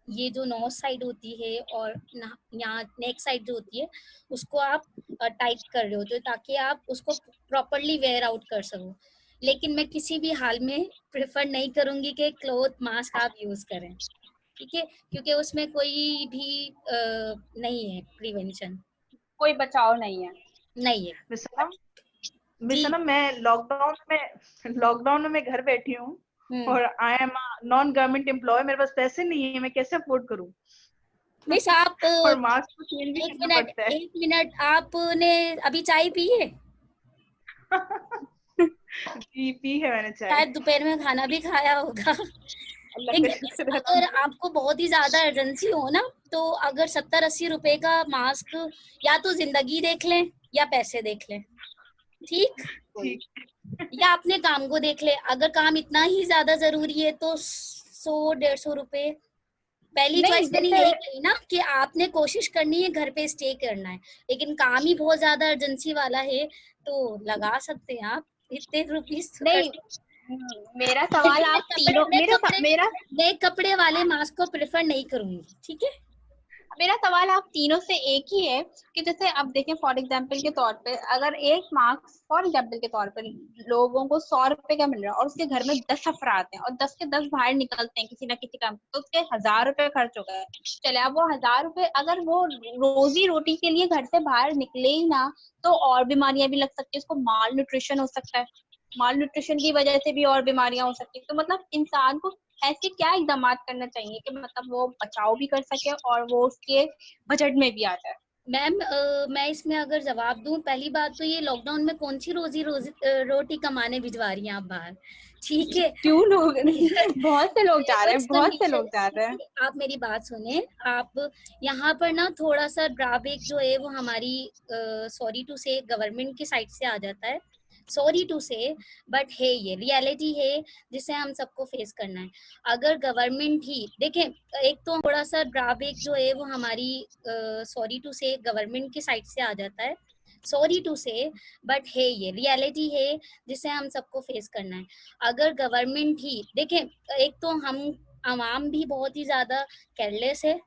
ये जो नोज साइड होती है और यहाँ नेक साइड जो होती है उसको आप टाइट कर रहे होते हो, ताकि आप उसको प्रॉपरली वेयर आउट कर सको। लेकिन मैं किसी भी हाल में प्रेफर नहीं करूंगी कि क्लॉथ मास्क आप यूज करें, ठीक है, क्योंकि उसमें कोई भी नहीं है प्रिवेंशन, कोई बचाव नहीं है। नहीं है मिस सनम, जी। मैं लॉकडाउन में मैं घर बैठी हूँ और I am non government employ, मेरे पास पैसे नहीं है, मैं कैसे अफोर्ड करूँ? मिस आप और मास्क तो चेंज भी एक करना मिनट पड़ता है। एक मिनट, आपने अभी चाय पी है? पी है मैंने चाय, शायद दोपहर में खाना भी खाया होगा। अल्लाह का देखिए मिस, शुक्र है अगर अल्हम्दुलिल्लाह। आपको बहुत ही ज्यादा अर्जेंसी हो ना, तो अगर 70-80 रुपए का मास्क, या तो जिंदगी देख लें या पैसे देख लें, ठीक, ठीक। या अपने काम को देख ले। अगर काम इतना ही ज्यादा जरूरी है तो 100-150 रुपए। पहली नहीं चॉइस मैंने जैसे यही कही ना कि आपने कोशिश करनी है घर पे स्टे करना है, लेकिन काम ही बहुत ज्यादा अर्जेंसी वाला है तो लगा सकते हैं आप इतने रुपीस तो कर। नहीं, मेरा सवाल लेकिन आप तीनों मेरा मैं कपड़े वाले मास्क को प्रेफर नहीं करूंगी, ठीक है। मेरा सवाल आप तीनों से एक ही है कि जैसे अब देखें फॉर एग्जांपल के तौर पे, अगर एक मार्क्स फॉर एग्जांपल के तौर पे लोगों को 100 रुपए का मिल रहा है और उसके घर में 10 अफराद हैं और 10 के 10 बाहर निकलते हैं किसी ना किसी काम, तो उसके 1000 रुपए खर्च हो गए। चले अब वो 1000 रुपए अगर वो रोजी रोटी के लिए घर से बाहर निकले ही ना, तो और बीमारियां भी लग सकती है, उसको माल न्यूट्रिशन हो सकता है, माल न्यूट्रिशन की वजह से भी और बीमारियां हो सकती है। तो मतलब इंसान को ऐसे क्या इकदाम करना चाहिए कि मतलब वो बचाव भी कर सके और वो उसके बजट में भी आ जाए? मैम मैं इसमें अगर जवाब दूं, पहली बात तो ये लॉकडाउन में कौन सी रोटी कमाने भिजवा रही हैं आप बाहर, ठीक है। क्यों लोग बहुत से लोग जा रहे हैं, उस बहुत से कंडीशन लोग जा रहे हैं। आप मेरी बात सुने, आप यहाँ पर ना थोड़ा सा ड्रॉबैक जो है वो हमारी सॉरी टू से गवर्नमेंट की साइड से आ जाता है, सॉरी टू से, बट है ये रियलिटी है जिसे हम सबको फेस करना है। अगर गवर्नमेंट ही देखें, एक तो थोड़ा सा ड्रॉबैक जो है वो हमारी सॉरी टू से गवर्नमेंट की साइड से आ जाता है, सॉरी टू से, बट है ये रियलिटी है जिसे हम सबको फेस करना है। अगर गवर्नमेंट ही देखें, एक तो हम आवाम भी बहुत ही ज्यादा केयरलेस है,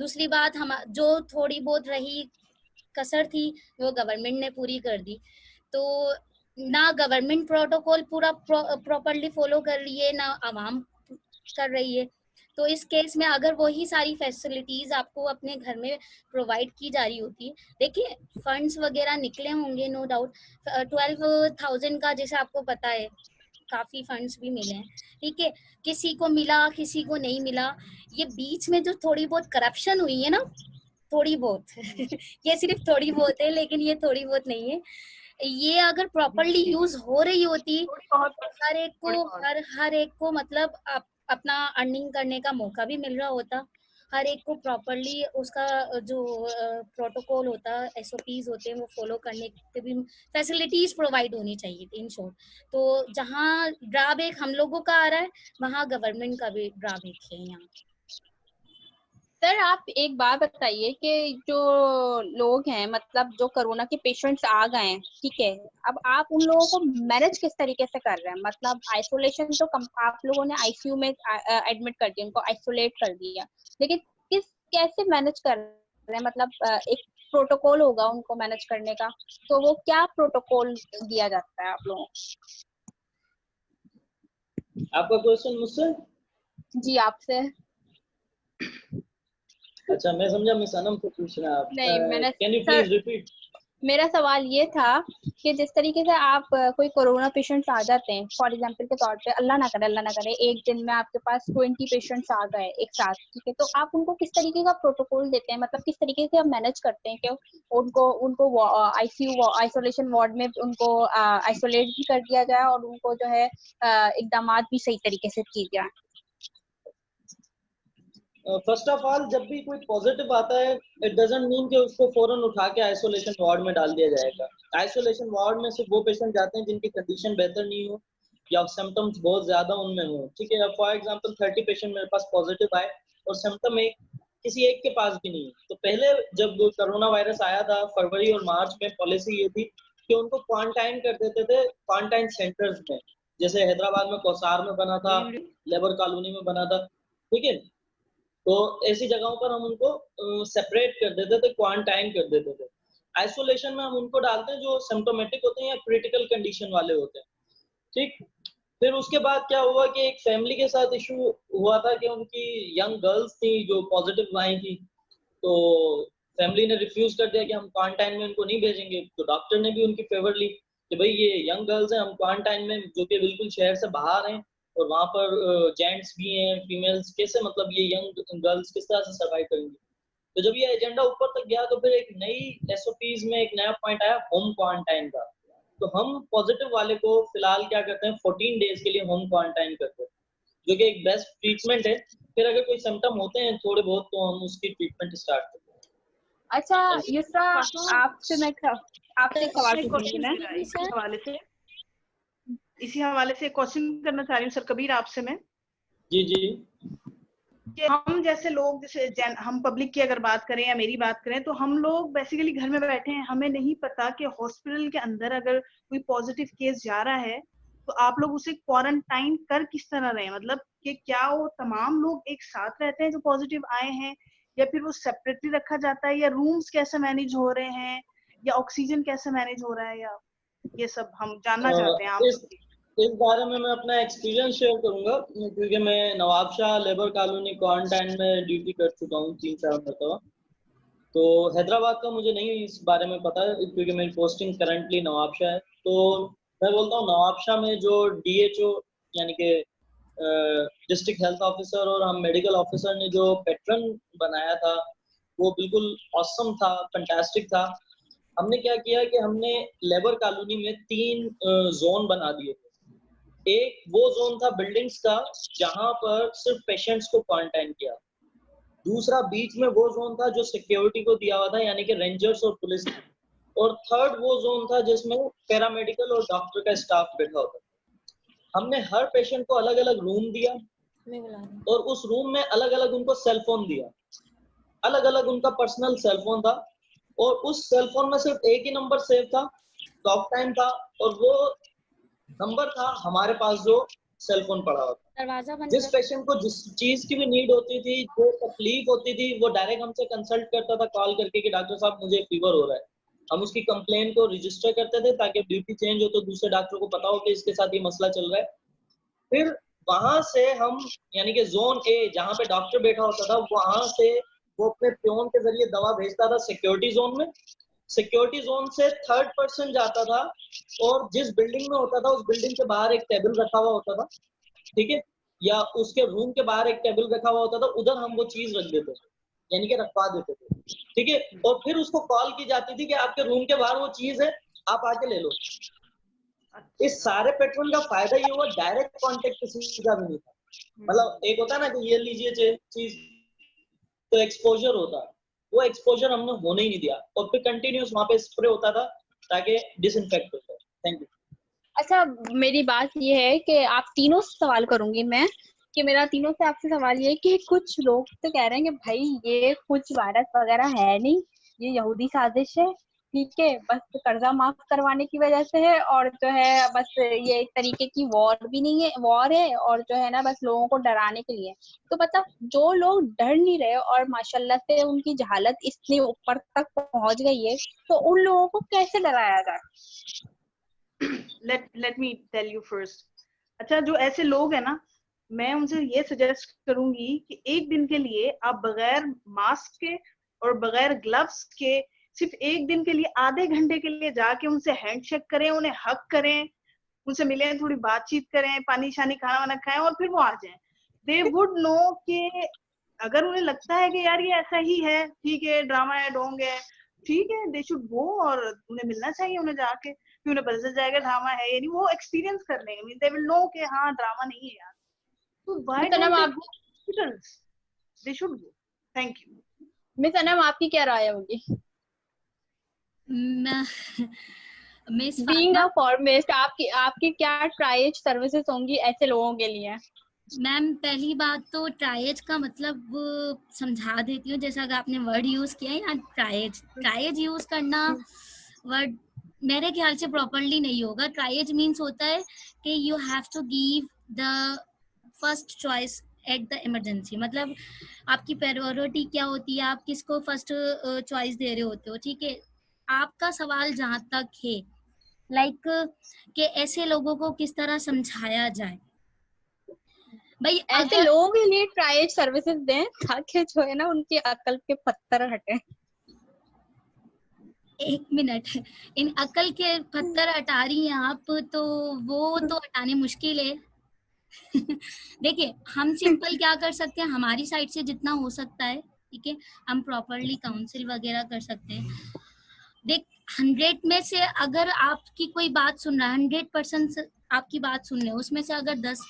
दूसरी बात हम जो थोड़ी बहुत रही कसर थी वो गवर्नमेंट ने पूरी कर दी, तो ना गवर्नमेंट प्रोटोकॉल पूरा प्रॉपरली फॉलो कर रही है ना आवाम कर रही है। तो इस केस में अगर वही सारी फैसिलिटीज आपको अपने घर में प्रोवाइड की जा रही होती, देखिए फंड्स वगैरह निकले होंगे नो डाउट, 12,000 का जैसे आपको पता है काफी फंड्स भी मिले हैं, ठीक है। किसी को मिला किसी को नहीं मिला, ये बीच में जो थोड़ी बहुत करप्शन हुई है ना, थोड़ी बहुत ये सिर्फ थोड़ी बहुत है, लेकिन ये थोड़ी बहुत नहीं है, ये अगर प्रॉपरली यूज हो रही होती बहुत तो हर एक को मतलब अपना अर्निंग करने का मौका भी मिल रहा होता, हर एक को प्रॉपरली उसका जो प्रोटोकॉल होता, एसओपीज होते हैं वो फॉलो करने के भी फैसिलिटीज प्रोवाइड होनी चाहिए थी इन शॉर्ट। तो जहाँ ड्रॉबैक हम लोगों का आ रहा है वहाँ गवर्नमेंट का भी ड्रॉबैक है यहाँ। सर आप एक बात बताइए कि जो लोग हैं मतलब जो कोरोना के पेशेंट्स आ गए हैं, ठीक है, अब आप उन लोगों को मैनेज किस तरीके से कर रहे हैं? मतलब आइसोलेशन तो आप लोगों ने आईसीयू में एडमिट कर दिया, उनको आइसोलेट कर दिया, लेकिन कैसे मैनेज कर रहे हैं? मतलब एक प्रोटोकॉल होगा उनको मैनेज करने का, तो वो क्या प्रोटोकॉल दिया जाता है आप लोगों को? आपका क्वेश्चन मुझसे? जी आपसे। अच्छा, मैं समझा मिस अनम से पूछ रहे हैं आप। नहीं मैंने can you sir please repeat? मेरा सवाल ये था कि जिस तरीके से आप कोई कोरोना पेशेंट्स आ जाते हैं, फॉर एग्जांपल के तौर पे, अल्लाह ना करे एक दिन में आपके पास 20 पेशेंट्स आ गए एक साथ, ठीक है, तो आप उनको किस तरीके का प्रोटोकॉल देते हैं, मतलब किस तरीके से आप मैनेज करते हैं कि उनको उनको आईसीयू आइसोलेशन वार्ड में उनको आइसोलेट भी कर दिया जाए और उनको जो है इकदाम भी सही तरीके से किए जाए? फर्स्ट ऑफ ऑल, जब भी कोई पॉजिटिव आता है, इट डजंट मीन कि उसको फौरन उठा के आइसोलेशन वार्ड में डाल दिया जाएगा। आइसोलेशन वार्ड में सिर्फ वो पेशेंट जाते हैं जिनकी कंडीशन बेहतर नहीं हो या सिम्टम्स बहुत ज्यादा उनमें हो, ठीक है। फॉर एग्जांपल 30 पेशेंट मेरे पास पॉजिटिव आए और सिम्टम किसी एक के पास भी नहीं है, तो पहले जब कोरोना वायरस आया था फरवरी और मार्च में, पॉलिसी ये थी कि उनको क्वारंटाइन कर देते थे क्वारंटाइन सेंटर्स में, जैसे हैदराबाद में कौसार में बना था, लेबर कॉलोनी में बना था, ठीक है। तो ऐसी जगहों पर हम उनको सेपरेट कर देते थे, क्वारंटाइन कर देते थे। आइसोलेशन में हम उनको डालते हैं जो सिम्टोमेटिक होते हैं या क्रिटिकल कंडीशन वाले होते हैं, ठीक। फिर उसके बाद क्या हुआ कि एक फैमिली के साथ इशू हुआ था कि उनकी यंग गर्ल्स थी जो पॉजिटिव आई थी, तो फैमिली ने रिफ्यूज कर दिया कि हम क्वारंटाइन में उनको नहीं भेजेंगे। तो डॉक्टर ने भी उनकी फेवर ली कि भाई ये यंग गर्ल्स हैं, हम क्वारंटाइन में, जो कि बिल्कुल शहर से बाहर हैं और वहाँ पर जेंट्स भी हैं, फीमेल्स, कैसे मतलब ये यंग गर्ल्स किस तरह से सर्वाइव करेंगी। तो जब ये एजेंडा ऊपर तक गया तो फिर एक नई एसओपीज में एक नया पॉइंट आया होम क्वारंटाइन का। तो हम पॉजिटिव वाले को फिलहाल क्या करते हैं, 14 डेज के लिए होम क्वारंटाइन करते हैं, जो कि एक बेस्ट ट्रीटमेंट है। फिर अगर कोई सिम्टम होते हैं थोड़े बहुत तो हम उसकी ट्रीटमेंट स्टार्ट करते हैं। अच्छा युसरा, आपसे एक सवाल पूछूंगी मैं इसी हवाले से क्वेश्चन करना चाह रही हूँ सर कबीर आपसे मैं। जी जी। कि हम जैसे लोग, जैसे हम पब्लिक की अगर बात करें या मेरी बात करें, तो हम लोग बेसिकली घर में बैठे हैं, हमें नहीं पता कि हॉस्पिटल के अंदर अगर कोई पॉजिटिव केस जा रहा है तो आप लोग उसे क्वारंटाइन कर किस तरह रहे हैं, मतलब कि क्या वो तमाम लोग एक साथ रहते हैं जो पॉजिटिव आए हैं, या फिर वो सेपरेटली रखा जाता है, या रूम्स कैसे मैनेज हो रहे हैं, या ऑक्सीजन कैसे मैनेज हो रहा है, या ये सब हम जानना चाहते हैं आप। इस बारे में मैं अपना एक्सपीरियंस शेयर करूंगा, क्योंकि मैं नवाबशाह लेबर कॉलोनी क्वारंटाइन में ड्यूटी कर चुका हूँ 3-4 मरतबा। तो हैदराबाद का मुझे नहीं इस बारे में पता है क्योंकि मेरी पोस्टिंग करंटली नवाबशाह है। तो मैं बोलता हूँ नवाबशाह में जो DHO यानी कि डिस्ट्रिक्ट हेल्थ ऑफिसर और हम मेडिकल ऑफिसर ने जो पैटर्न बनाया था वो बिल्कुल ऑसम था, फैंटास्टिक था। हमने क्या किया कि हमने लेबर कॉलोनी में 3 जोन बना दिए थे। एक वो जोन था बिल्डिंग्स का जहां पर सिर्फ पेशेंट्स को क्वारंटाइन किया। दूसरा बीच में वो जोन था जो सिक्योरिटी को दिया हुआ था यानी कि रेंजर्स और पुलिस। और थर्ड वो जोन था जिसमें पैरामेडिकल और डॉक्टर का स्टाफ बैठा होता था। हमने हर पेशेंट को अलग अलग रूम दिया और उस रूम में अलग अलग उनको सेल फोन दिया, अलग अलग उनका पर्सनल सेल फोन था। और उस सेल फोन में सिर्फ एक ही नंबर सेव था, टॉक टाइम था, और वो नंबर था हमारे पास जो सेल फोन पड़ा होता। जिस पेशेंट को जिस चीज की भी नीड होती थी, जो तकलीफ होती थी, वो डायरेक्ट हमसे कंसल्ट करता था कॉल करके कि डॉक्टर साहब मुझे फीवर हो रहा है। हम उसकी कंप्लेन को रजिस्टर करते थे ताकि ड्यूटी चेंज हो तो दूसरे डॉक्टर को पता हो कि इसके साथ ये मसला चल रहा है। फिर वहां से हम यानी कि जोन ए जहाँ पे डॉक्टर बैठा होता था, वहां से वो अपने प्योन के जरिए दवा भेजता था सिक्योरिटी जोन में। सिक्योरिटी जोन से थर्ड पर्सन जाता था और जिस बिल्डिंग में होता था उस बिल्डिंग के बाहर एक टेबल रखा हुआ होता था, ठीक है, या उसके रूम के बाहर एक टेबल रखा हुआ होता था, उधर हम वो चीज रख देते थे यानी कि रखवा देते थे, ठीक है। और फिर उसको कॉल की जाती थी कि आपके रूम के बाहर वो चीज है, आप आके ले लो। इस सारे पैटर्न का फायदा ये हुआ, डायरेक्ट कांटेक्ट किसी का भी नहीं था। मतलब एक होता है ना कि ये लीजिए चीज, तो एक्सपोजर होता, वो एक्सपोजर हमने होने ही नहीं दिया और फिर कंटिन्यूस वहां पे स्प्रे होता था ताकि डिसइंफेक्ट हो जाए। Thank you. अच्छा, मेरी बात ये है कि आप तीनों से सवाल करूंगी मैं, कि मेरा तीनों से आपसे सवाल ये है कि कुछ लोग तो कह रहे हैं कि भाई ये कुछ वायरस वगैरह है नहीं, ये यहूदी साजिश है, ठीक है, बस कर्जा माफ करवाने की वजह से है, और जो है बस ये एक तरीके की वॉर भी नहीं है, वॉर है, और जो है ना बस लोगों को डराने के लिए। तो मतलब जो लोग डर नहीं रहे और माशाल्लाह से उनकी जहालत इतनी ऊपर तक पहुंच गई है, तो उन लोगों को कैसे डराया जाए? let me tell you first। अच्छा, जो ऐसे लोग हैं ना, मैं उनसे ये सजेस्ट करूंगी कि एक दिन के लिए आप बगैर मास्क के और बगैर ग्लव्स के सिर्फ एक दिन के लिए, आधे घंटे के लिए जाके उनसे हैंडशेक करें, उन्हें हक करें, उनसे मिलें, थोड़ी बातचीत करें, पानी शानी खाना वाना खाएं और फिर वो आ जाएं। दे वुड नो कि अगर उन्हें लगता है कि यार ये ऐसा ही है, ठीक है, ड्रामा है, ढोंग है, ठीक है, दे शुड गो, और उन्हें मिलना चाहिए उन्हें जाके, कि उन्हें पता चल जाएगा ड्रामा है या नहीं, वो एक्सपीरियंस कर लेंगे, मीन दे विल नो कि हाँ ड्रामा नहीं है यार। तो why don't they go hospitals, they should go. Thank you. Miss Anam, आपकी क्या राय होगी? मिस बीइंग अ फार्मासिस्ट, आपकी क्या ट्रायल सर्विसेज होंगी ऐसे लोगों के लिए? मैम, पहली बात तो ट्रायज का मतलब समझा देती हूँ। जैसा अगर आपने वर्ड यूज किया है यहाँ ट्रायज यूज करना वर्ड मेरे ख्याल से प्रॉपरली नहीं होगा। ट्रायज मीन्स होता है कि you have to give the first choice at the emergency. मतलब आपकी प्रायोरिटी क्या होती है, आप किसको फर्स्ट चॉइस दे रहे होते हो, ठीक है। आपका सवाल जहाँ तक है लाइक कि ऐसे लोगों को किस तरह समझाया जाए, भाई ऐसे लोगों के लिए ट्रायल सर्विसेज दें ताकि जो है ना उनकी अकल के पत्थर हटे। एक मिनट, इन अकल के पत्थर हटा रही हैं आप, तो वो तो हटाने मुश्किल है। देखिए, हम सिंपल क्या कर सकते हैं, हमारी साइड से जितना हो सकता है, ठीक है, हम प्रॉपरली काउंसिल वगैरह कर सकते हैं। देख, 100 में से अगर आपकी कोई बात सुन रहा है, 100% आपकी बात सुन रहे हैं, उसमें से अगर 10,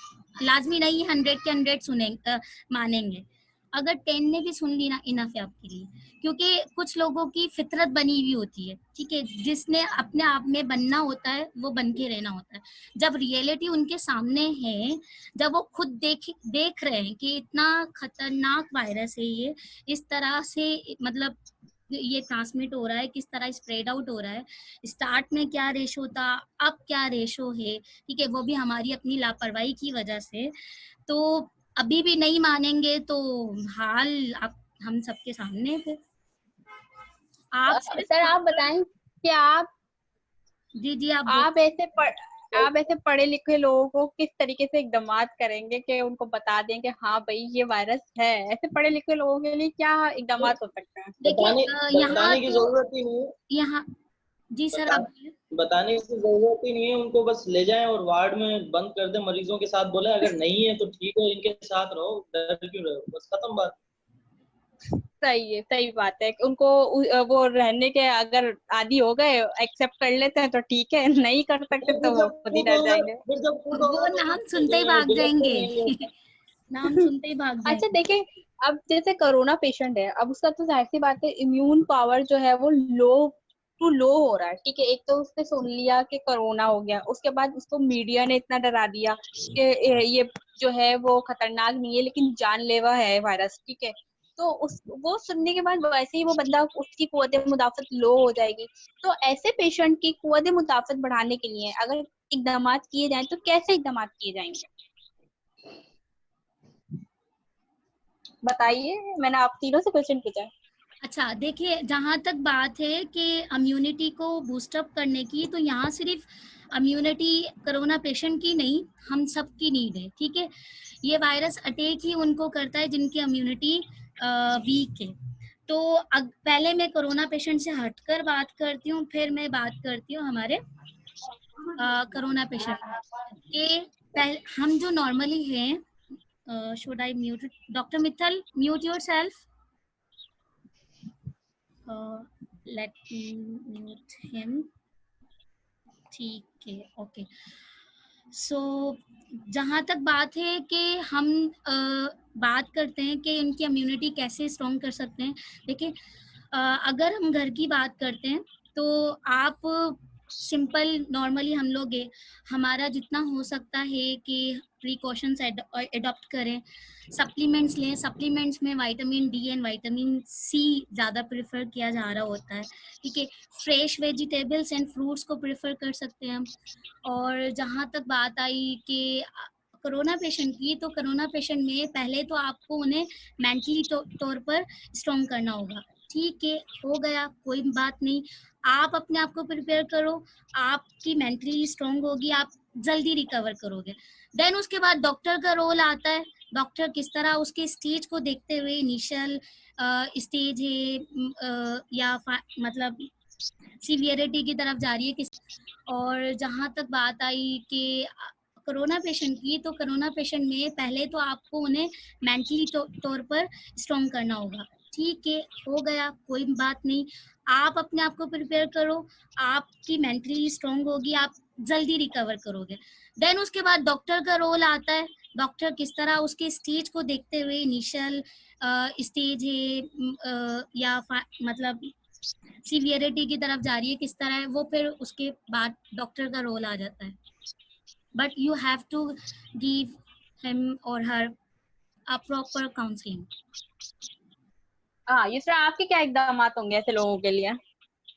लाजमी नहीं 100 के 100 सुनेंगे, मानेंगे। अगर 10 ने भी सुन ली ना, इनफ है आपके लिए, क्योंकि कुछ लोगों की फितरत बनी हुई होती है, ठीक है, जिसने अपने आप में बनना होता है वो बन के रहना होता है। जब रियलिटी उनके सामने है, जब वो खुद देख रहे हैं कि इतना खतरनाक वायरस है ये, इस तरह से मतलब ये ट्रांसमिट हो रहा है, किस तरह स्प्रेड आउट हो रहा है, स्टार्ट में क्या रेशो था, अब क्या रेशो है, ठीक है, वो भी हमारी अपनी लापरवाही की वजह से, तो अभी भी नहीं मानेंगे तो हाल हम सबके सामने थे। आप सर आप बताएं कि आप जी आप ऐसे पढ़े लिखे लोगों को किस तरीके से इकदामात करेंगे कि उनको बता दें कि हाँ भाई ये वायरस है? ऐसे पढ़े लिखे लोगों के लिए क्या इकदामात हो सकते हैं? देखिए, बताने की जरूरत ही नहीं है। यहाँ जी सर, आप बताने की जरूरत ही नहीं है, उनको बस ले जाएं और वार्ड में बंद कर दें, मरीजों के साथ बोले अगर नहीं है तो ठीक है, इनके साथ रहो, डर क्यों रहे हो, बस खत्म बात। सही है, सही बात है। उनको वो रहने के अगर आदी हो गए, एक्सेप्ट कर लेते हैं तो ठीक है, नहीं कर सकते तो वो खुद ही डर जाएंगे। वो नाम सुनते ही भाग जाएंगे। नाम सुनते ही भाग जाएंगे। अच्छा देखिए, अब जैसे कोरोना पेशेंट है, अब उसका तो जाहिर सी बात है इम्यून पावर जो है वो लो हो रहा है, ठीक है। एक तो उसने सुन लिया कि कोरोना हो गया, उसके बाद उसको मीडिया ने इतना डरा दिया कि ये जो है वो खतरनाक नहीं है लेकिन जानलेवा है वायरस, ठीक है। तो वो सुनने के बाद वैसे ही वो बंदा, उसकी कुव्वत मुदाफत लो हो जाएगी। तो ऐसे पेशेंट की कुव्वत मुदाफत बढ़ाने के लिए अगर इकदाम किए जाएं तो कैसे इकदाम किए जाएंगे, बताइए। मैंने आप तीनों से क्वेश्चन पूछा है। अच्छा देखिए, जहाँ तक बात है कि इम्यूनिटी को बूस्टअप करने की, तो यहाँ सिर्फ इम्यूनिटी कोरोना पेशेंट की नहीं, हम सब की नीड है, ठीक है। ये वायरस अटैक ही उनको करता है जिनकी इम्यूनिटी वीक है। तो पहले मैं कोरोना पेशेंट से हटकर बात करती हूँ, फिर मैं बात करती हूँ हमारे कोरोना पेशेंट के। पहले हम जो नॉर्मली हैं, should I mute it? Dr. Mittal, mute yourself. Let me mute him. ठीक है, ओके। सो जहाँ तक बात है कि हम बात करते हैं कि इनकी इम्यूनिटी कैसे स्ट्रॉन्ग कर सकते हैं। देखिए, अगर हम घर की बात करते हैं तो आप सिंपल नॉर्मली हम लोग हमारा जितना हो सकता है कि प्रिकॉशंस एडॉप्ट करें, सप्लीमेंट्स लें। सप्लीमेंट्स में vitamin D and vitamin C ज़्यादा प्रेफर किया जा रहा होता है, ठीक है। फ्रेश वेजिटेबल्स एंड फ्रूट्स को प्रेफर कर सकते हैं हम। और जहाँ तक बात आई कि कोरोना पेशेंट की, तो कोरोना पेशेंट में पहले तो आपको उन्हें मेंटली तौर पर स्ट्रॉन्ग करना होगा, ठीक है, हो गया, कोई बात नहीं। आप अपने आप को प्रिपेयर करो, आपकी मेंटली स्ट्रॉन्ग होगी, आप जल्दी रिकवर करोगे। देन उसके बाद डॉक्टर का रोल आता है। डॉक्टर किस तरह उसके स्टेज को देखते हुए, इनिशियल स्टेज है या मतलब सीवियरिटी की तरफ जा रही है किस। और जहाँ तक बात आई कि कोरोना पेशेंट की, तो कोरोना पेशेंट में पहले तो आपको उन्हें मेंटली तौर पर स्ट्रॉन्ग करना होगा। ठीक है, हो गया, कोई बात नहीं, आप अपने आप को प्रिपेयर करो, आपकी मेंटली स्ट्रॉन्ग होगी, आप जल्दी रिकवर करोगे। देन उसके बाद डॉक्टर का रोल आता है। डॉक्टर किस तरह उसके स्टेज को देखते हुए, इनिशियल स्टेज है या मतलब सीवियरिटी की तरफ जा रही है किस तरह है, वो फिर उसके बाद डॉक्टर का रोल आ जाता है। But you have to give him और हर अ प्रॉपर काउंसलिंग। हाँ, युसरा आपके क्या इकदामात होंगे ऐसे लोगों के लिए?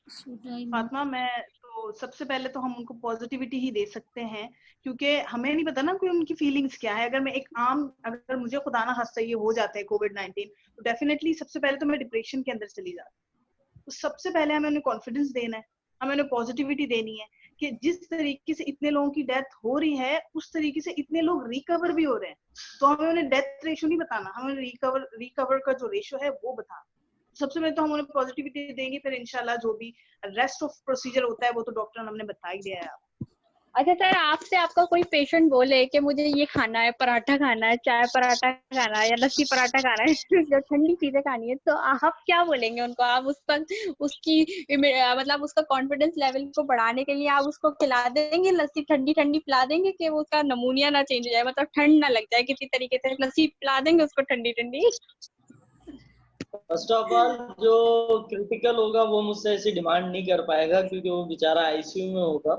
फातिमा, मैं तो सबसे पहले तो हम उनको पॉजिटिविटी ही दे सकते हैं, क्योंकि हमें नहीं पता ना कोई उनकी फीलिंग्स क्या है। अगर मैं एक आम, अगर मुझे खुदा ना खास्ता ये हो जाता है कोविड-19, तो डेफिनेटली सबसे पहले तो मैं डिप्रेशन के अंदर चली जाती हूँ। तो सबसे पहले हमें उन्हें कॉन्फिडेंस देना है, हमें उन्हें पॉजिटिविटी देनी है कि जिस तरीके से इतने लोगों की डेथ हो रही है, उस तरीके से इतने लोग रिकवर भी हो रहे हैं। तो हमें उन्हें डेथ रेशो नहीं बताना, हमें रिकवर का जो रेशो है वो बताना। सबसे पहले तो हम उन्हें पॉजिटिविटी देंगे, फिर इंशाल्लाह जो भी रेस्ट ऑफ प्रोसीजर होता है वो तो डॉक्टर ने हमने बता ही दिया है आपको। अच्छा सर, आपसे आपका कोई पेशेंट बोले कि मुझे ये खाना है, पराठा खाना है, चाय पराठा खाना है या लस्सी पराठा खाना है, जो ठंडी चीजें खानी है, तो आप क्या बोलेंगे उनको? आप उस पर उसकी मतलब उसका कॉन्फिडेंस लेवल को बढ़ाने के लिए आप उसको खिला देंगे लस्सी, ठंडी ठंडी पिला देंगे कि वो उसका नमूनिया ना चेंज हो जाए, मतलब ठंड ना लग जाए किसी तरीके से, लस्सी पिला देंगे उसको ठंडी ठंडी? फर्स्ट ऑफ ऑल, जो क्रिटिकल होगा वो मुझसे ऐसी डिमांड नहीं कर पाएगा, क्योंकि वो बेचारा आईसीयू में होगा।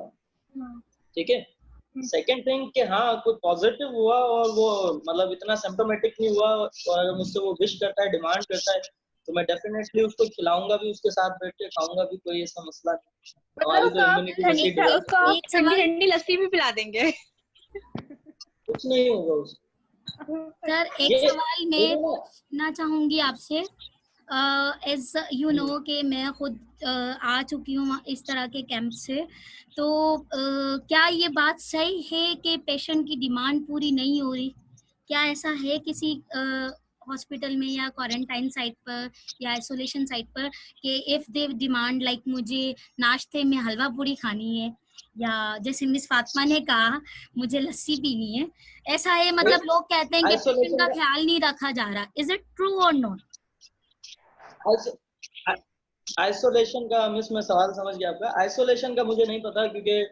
ठीक है। सेकेंड थिंग कि हाँ, कोई पॉजिटिव हुआ और वो मतलब इतना सिम्टोमेटिक नहीं हुआ, और अगर मुझसे वो विश करता है, डिमांड करता है, तो मैं डेफिनेटली उसको खिलाऊंगा भी, उसके साथ बैठ के खाऊंगा भी, कोई ऐसा मसला नहीं। हमारी तो इम्यूनिटी जैसी उसको ठंडी ठंडी लस्सी भी पिला देंगे, कुछ नहीं होगा उसको। सर एक सवाल मैं पूछना चाहूंगी आपसे। एज यू नो कि मैं खुद आ चुकी हूँ इस तरह के कैंप से, तो क्या ये बात सही है कि पेशेंट की डिमांड पूरी नहीं हो रही? क्या ऐसा है किसी हॉस्पिटल में या क्वारंटाइन साइट पर या आइसोलेशन साइट पर कि इफ दे डिमांड लाइक मुझे नाश्ते में हलवा पूरी खानी है, या जैसे मिस फातिमा ने कहा मुझे लस्सी पीनी है, ऐसा है? मतलब लोग कहते हैं कि पेशेंट का ख्याल नहीं रखा जा रहा। इज इट ट्रू और नॉट? आइसोलेशन का मिस, मैं सवाल समझ गया आपका। आइसोलेशन का मुझे नहीं पता, क्योंकि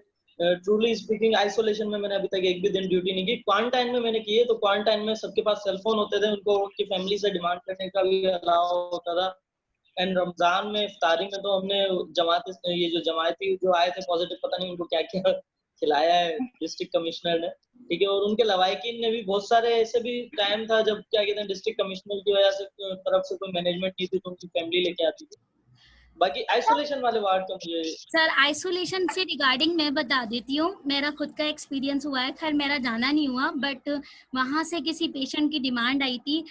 ट्रूली स्पीकिंग आइसोलेशन में मैंने अभी तक एक भी दिन ड्यूटी नहीं की। क्वारंटाइन में मैंने की है, तो क्वारंटाइन में सबके पास सेलफोन होते थे, उनको उनकी फैमिली से डिमांड करने का भी अलाउ होता था। एंड रमजान में इफ्तारी में तो हमने ये जो जमायती जो आए थे पॉजिटिव, पता नहीं उनको क्या क्या खिलाया है डिस्ट्रिक्ट कमिश्नर ने। ठीक है। और उनके लवाकिन ने भी बहुत सारे ऐसे भी टाइम था जब क्या कहते हैं डिस्ट्रिक्ट कमिश्नर की वजह से तरफ से कोई मैनेजमेंट नहीं थी, तो उनकी फैमिली लेके आती थी। बाकी आइसोलेशन वाले वार्ड का मुझे सर आइसोलेशन से रिगार्डिंग मैं बता देती हूँ, मेरा खुद का एक्सपीरियंस हुआ है। खैर मेरा जाना नहीं हुआ, बट वहां से किसी पेशेंट की डिमांड आई थी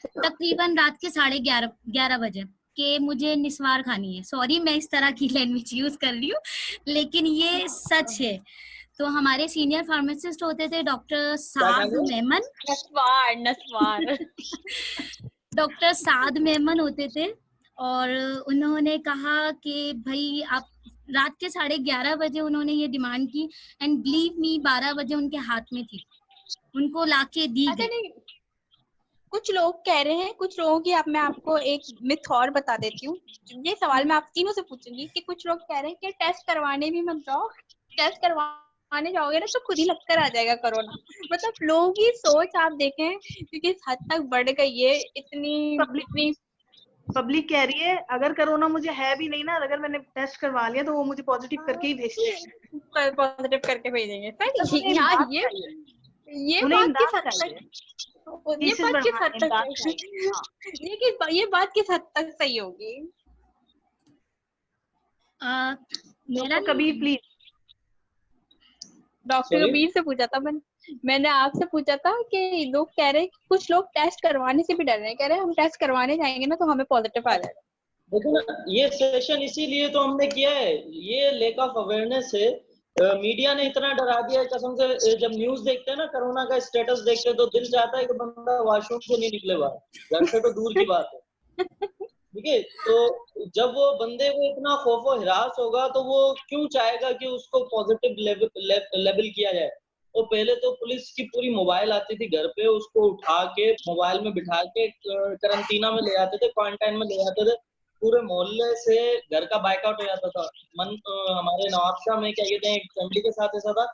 तकरीबन रात के 11:30 बजे कि मुझे निस्वार खानी है। सॉरी मैं इस तरह की लैंग्वेज यूज कर रही हूँ, लेकिन ये सच है। तो हमारे सीनियर फार्मासिस्ट होते थे डॉक्टर साद मेमन, डॉक्टर साद मेमन होते थे, और उन्होंने कहा कि भाई आप रात के 11:30 बजे उन्होंने ये डिमांड की, एंड बिलीव मी 12 बजे उनके हाथ में थी, उनको लाके दी गई। कुछ लोग कह रहे हैं, कुछ लोगों की मैं आपको एक मिथ और बता देती हूँ। ये सवाल मैं आप तीनों से पूछूंगी कि कुछ लोग कह रहे हैं कि टेस्ट करवाने भी मत जाओ, टेस्ट करवाने जाओगे ना तो खुद ही लगकर आ जाएगा कोरोना। मतलब लोगों की सोच आप देखें क्योंकि इस हद तक बढ़ गई है, इतनी पब्लिक कह रही है अगर कोरोना मुझे है भी नहीं ना, अगर मैंने टेस्ट करवा लिया तो वो मुझे पॉजिटिव करके ही भेजते हैं, पॉजिटिव करके भेजेंगे। ये बात किस हद तक सही होगी? मेरा कभी प्लीज डॉक्टर कबीर से पूछा था मैंने आपसे पूछा था कि लोग कह रहे हैं, कुछ लोग टेस्ट करवाने से भी डर रहे हैं, कह रहे हैं हम टेस्ट करवाने जाएंगे ना तो हमें पॉजिटिव आ जाएगा। देखो ना, ये सेशन इसीलिए तो हमने किया है, ये लैक ऑफ अवेयरनेस है। मीडिया ने इतना डरा दिया है कसम से। जब न्यूज देखते हैं ना, कोरोना का स्टेटस देखते हैं तो दिल चाहता है कि बंदा वॉशरूम से नहीं निकले बाहर, घर से तो दूर की बात है। ठीक है। तो जब वो बंदे को इतना खौफो हिरास होगा तो वो क्यों चाहेगा कि उसको पॉजिटिव लेबल किया जाए। तो पहले तो पुलिस की पूरी मोबाइल आती थी घर पे, उसको उठा के मोबाइल में बिठा के करंटीना में ले जाते थे, क्वारंटाइन में ले जाते थे, पूरे मोहल्ले से घर का बाइकआउट हो जाता था। हमारे नवाबशाह में क्या कहते हैं, एक फैमिली के साथ ऐसा था,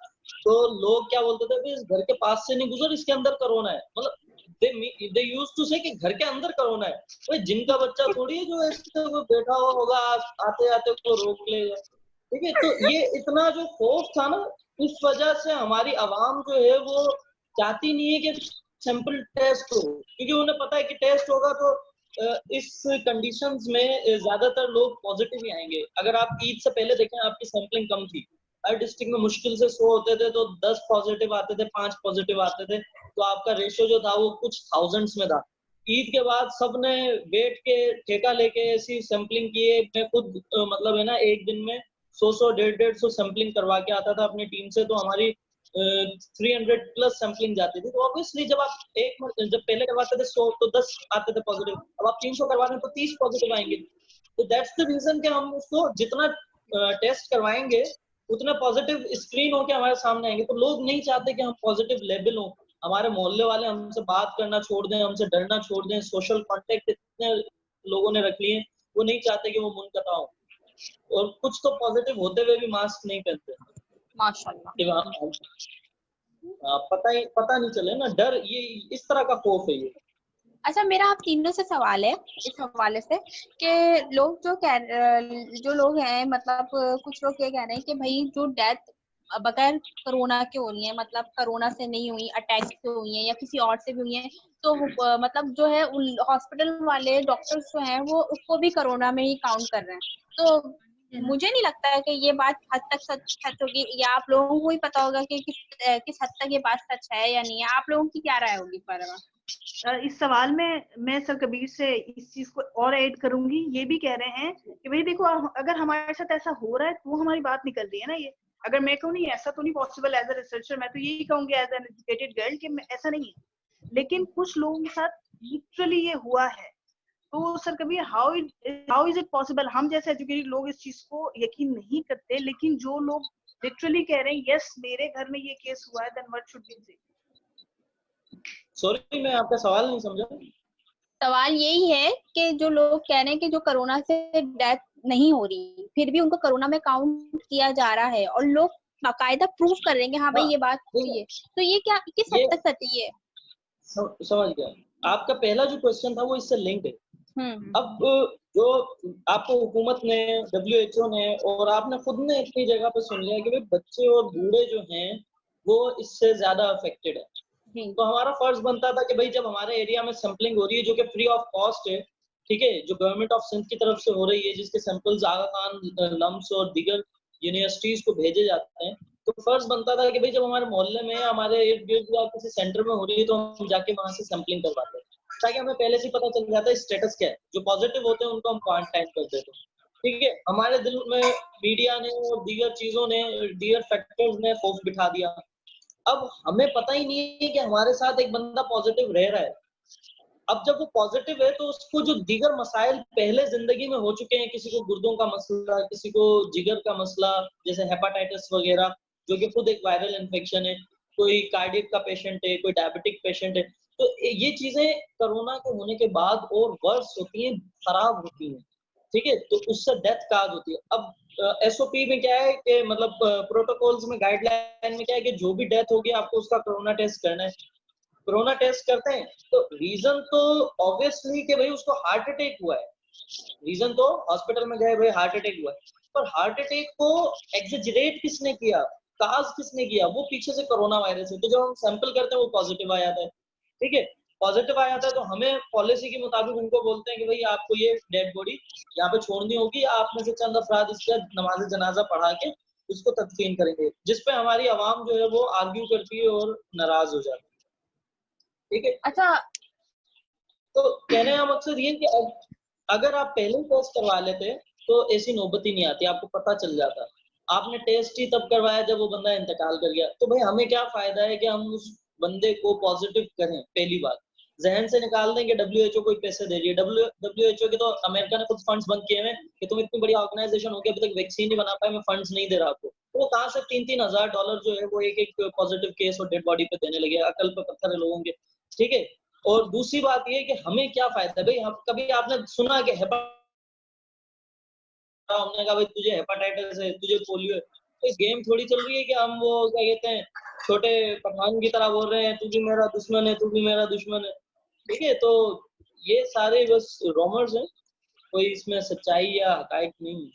तो लोग क्या बोलते थे कि इस घर के पास से नहीं गुजर, इसके अंदर कोरोना है। मतलब they used to say कि घर के अंदर कोरोना है। भाई जिनका बच्चा थोड़ी है जो ऐसे वो बैठा हुआ होगा, आते आते को रोक लेगा। ठीक है, तो ये इतना जो खौफ था ना, इस वजह से हमारी आवाम जो है वो चाहती नहीं है कि सैंपल टेस्ट हो, क्योंकि उन्हें पता है कि टेस्ट होगा तो इस कंडीशंस में ज्यादातर लोग पॉजिटिव ही आएंगे। अगर आप ईद से पहले देखें, आपकी सैंपलिंग कम थी, हर डिस्ट्रिक्ट में मुश्किल से 100 होते थे, तो 10 पॉजिटिव आते थे, 5 पॉजिटिव आते थे, तो आपका रेशियो जो था वो कुछ थाउजेंड्स में था। ईद के बाद सबने बैठ के ठेका लेके ऐसी सैंपलिंग किए। मैं खुद मतलब है ना, एक दिन में 100 150 सैंपलिंग करवा के आता था अपनी टीम से, तो हमारी 300 प्लस सैंपलिंग जाती थी। तो ऑब्वियसली जब आप जब पहले करवाते थे 100 तो 10 आते थे पॉजिटिव, अब आप 300 करवा रहे हैं तो 30 पॉजिटिव आएंगे। तो दैट्स द रीजन कि हम उसको जितना टेस्ट करवाएंगे उतना पॉजिटिव स्क्रीन होके हमारे सामने आएंगे। तो लोग नहीं चाहते कि हम पॉजिटिव लेबल हो, हमारे मोहल्ले वाले हमसे बात करना छोड़ दें, हमसे डरना छोड़ दें, सोशल कांटेक्ट इतने लोगों ने रख लिए, वो नहीं चाहते कि वो मुनक़ता हो। और कुछ तो पॉजिटिव होते हुए भी मास्क नहीं पहनते। माशाल्लाह। पता नहीं चले ना, डर, ये इस तरह का खौफ है ये। अच्छा, मेरा आप तीनों से सवाल है इस हवाले से कि जो लोग हैं, मतलब कुछ लोग ये कह रहे हैं कि भाई जो डेथ बगैर कोरोना के हो रही है, मतलब कोरोना से नहीं हुई, अटैक से हुई है या किसी और से भी हुई है, तो मतलब जो है हॉस्पिटल वाले डॉक्टर्स जो हैं वो उसको भी कोरोना में ही काउंट कर रहे हैं। तो मुझे नहीं लगता है कि ये बात हद तक सच होगी, या आप लोगों को ही पता होगा कि किस हद तक ये बात सच है या नहीं है। आप लोगों की क्या राय होगी इस बारे में? इस सवाल में मैं सर कबीर से इस चीज को और ऐड करूंगी। ये भी कह रहे हैं कि भाई देखो, अगर हमारे साथ ऐसा हो रहा है तो वो हमारी बात निकल रही है ना। ये अगर मैं कहूँ नहीं ऐसा तो नहीं पॉसिबल, एज अ रिसर्चर मैं तो यही कहूंगी एज एन एजुकेटेड गर्ल कि ऐसा नहीं है, लेकिन कुछ लोगों के साथ लिटरली ये हुआ है। तो sir Kabir, how is it possible? हम जैसे एजुकेटेड लोग इस चीज को यकीन नहीं करते, लेकिन जो लोग लिटरली कह रहे हैं यस मेरे घर में ये केस हुआ है, देन व्हाट शुड वी से? सॉरी, मैं आपका सवाल नहीं समझा। सवाल यही है कि जो लोग कह रहे हैं कि जो कोरोना से डेथ नहीं हो रही, फिर भी उनको कोरोना में काउंट किया जा रहा है, और लोग बाकायदा प्रूफ कर रहे हैं कि हाँ भाई ये बात हुई है, तो ये क्या किस हद तक सही है? समझ गया। आपका पहला जो क्वेश्चन था वो इससे लिंक्ड है। अब जो आपको हुकूमत ने, WHO ने और आपने खुद ने इतनी जगह पे सुन लिया कि भाई बच्चे और बूढ़े जो हैं वो इससे ज्यादा अफेक्टेड है, तो हमारा फर्ज बनता था कि भाई जब हमारे एरिया में सैंपलिंग हो रही है जो कि फ्री ऑफ कॉस्ट है, ठीक है, जो गवर्नमेंट ऑफ सिंध की तरफ से हो रही है, जिसके सैंपल्स आगा खान, लम्स और दीगर यूनिवर्सिटीज को भेजे जाते हैं, तो फर्ज बनता था कि भाई जब हमारे मोहल्ले में, हमारे इर्द गिर्द या किसी सेंटर में हो रही है तो हम जाके वहां से सैंपलिंग करवाते हैं, ताकि हमें पहले से पता चल जाता है स्टेटस क्या है। जो पॉजिटिव होते हैं उनको हम क्वारंटाइन कर देते हैं। ठीक है, हमारे दिल में मीडिया ने और दीगर चीजों ने, दीगर फैक्टर्स ने खौफ बिठा दिया। अब हमें पता ही नहीं है कि हमारे साथ एक बंदा पॉजिटिव रह रहा है। अब जब वो पॉजिटिव है तो उसको जो दीगर मसाइल पहले जिंदगी में हो चुके हैं, किसी को गुर्दों का मसला, किसी को जिगर का मसला जैसे हेपाटाइटिस वगैरह, जो कि खुद एक वायरल इन्फेक्शन है, कोई कार्डियक का पेशेंट है, कोई डायबिटिक पेशेंट है, तो ये चीजें कोरोना के होने के बाद और वर्स होती हैं, खराब होती हैं। ठीक है, तो उससे डेथ काज होती है। अब SOP में क्या है कि मतलब प्रोटोकॉल्स में, गाइडलाइन में क्या है कि जो भी डेथ होगी आपको उसका कोरोना टेस्ट करना है। कोरोना टेस्ट करते हैं तो रीजन तो ऑब्वियसली कि भाई उसको हार्ट अटैक हुआ है, रीजन तो हॉस्पिटल में गए भाई हार्ट अटैक हुआ है, पर हार्ट अटैक को एग्जेजरेट किसने किया, काज किसने किया, वो पीछे से कोरोना वायरस है। तो जब हम सैंपल करते हैं वो पॉजिटिव आ जाता है। ठीक है, पॉजिटिव आ जाता है तो हमें पॉलिसी के मुताबिक उनको बोलते हैं कि भाई आपको ये डेड बॉडी यहाँ पे छोड़नी होगी, आप में से चंद अफराद इसका नमाज जनाजा पढ़ा के उसको तदफीन करेंगे, जिसपे हमारी आवाम जो है वो आर्ग्यू करती है और नाराज हो जाती है। ठीक है, अच्छा, तो कहने का मकसद ये कि अगर आप पहले टेस्ट करवा लेते तो ऐसी नौबत ही नहीं आती, आपको पता चल जाता। आपने टेस्ट ही तब करवाया जब वो बंदा इंतकाल कर गया, तो भाई हमें क्या फायदा है कि हम उस बंदे को पॉजिटिव करें। पहली बात, जहन से निकाल दें कि WHO कोई पैसे दे रही है। WHO के तो अमेरिका ने कुछ फंड्स बंद किए हैं कि तुम इतनी बड़ी ऑर्गेनाइजेशन हो गई, अभी तक वैक्सीन नहीं बना पाए, मैं फंड्स नहीं दे रहा आपको। तो वो कहाँ से $3-3 हज़ार जो है वो एक पॉजिटिव केस और डेड बॉडी पे देने लगे। अकल पे पत्थर है लोगों के, ठीक है। और दूसरी बात ये कि हमें क्या फायदा भाई, कभी आपने सुना कि हमने कहा भाई तुझे हेपाटाइटिस है, तुझे पोलियो है। तो गेम थोड़ी चल रही है कि हम वो क्या कहते हैं छोटे पठान की तरह बोल रहे हैं तू भी मेरा दुश्मन है, तू भी मेरा दुश्मन है, ठीक है। तो ये सारे बस रोमर्स हैं, कोई इसमें सच्चाई या हकायक नहीं है।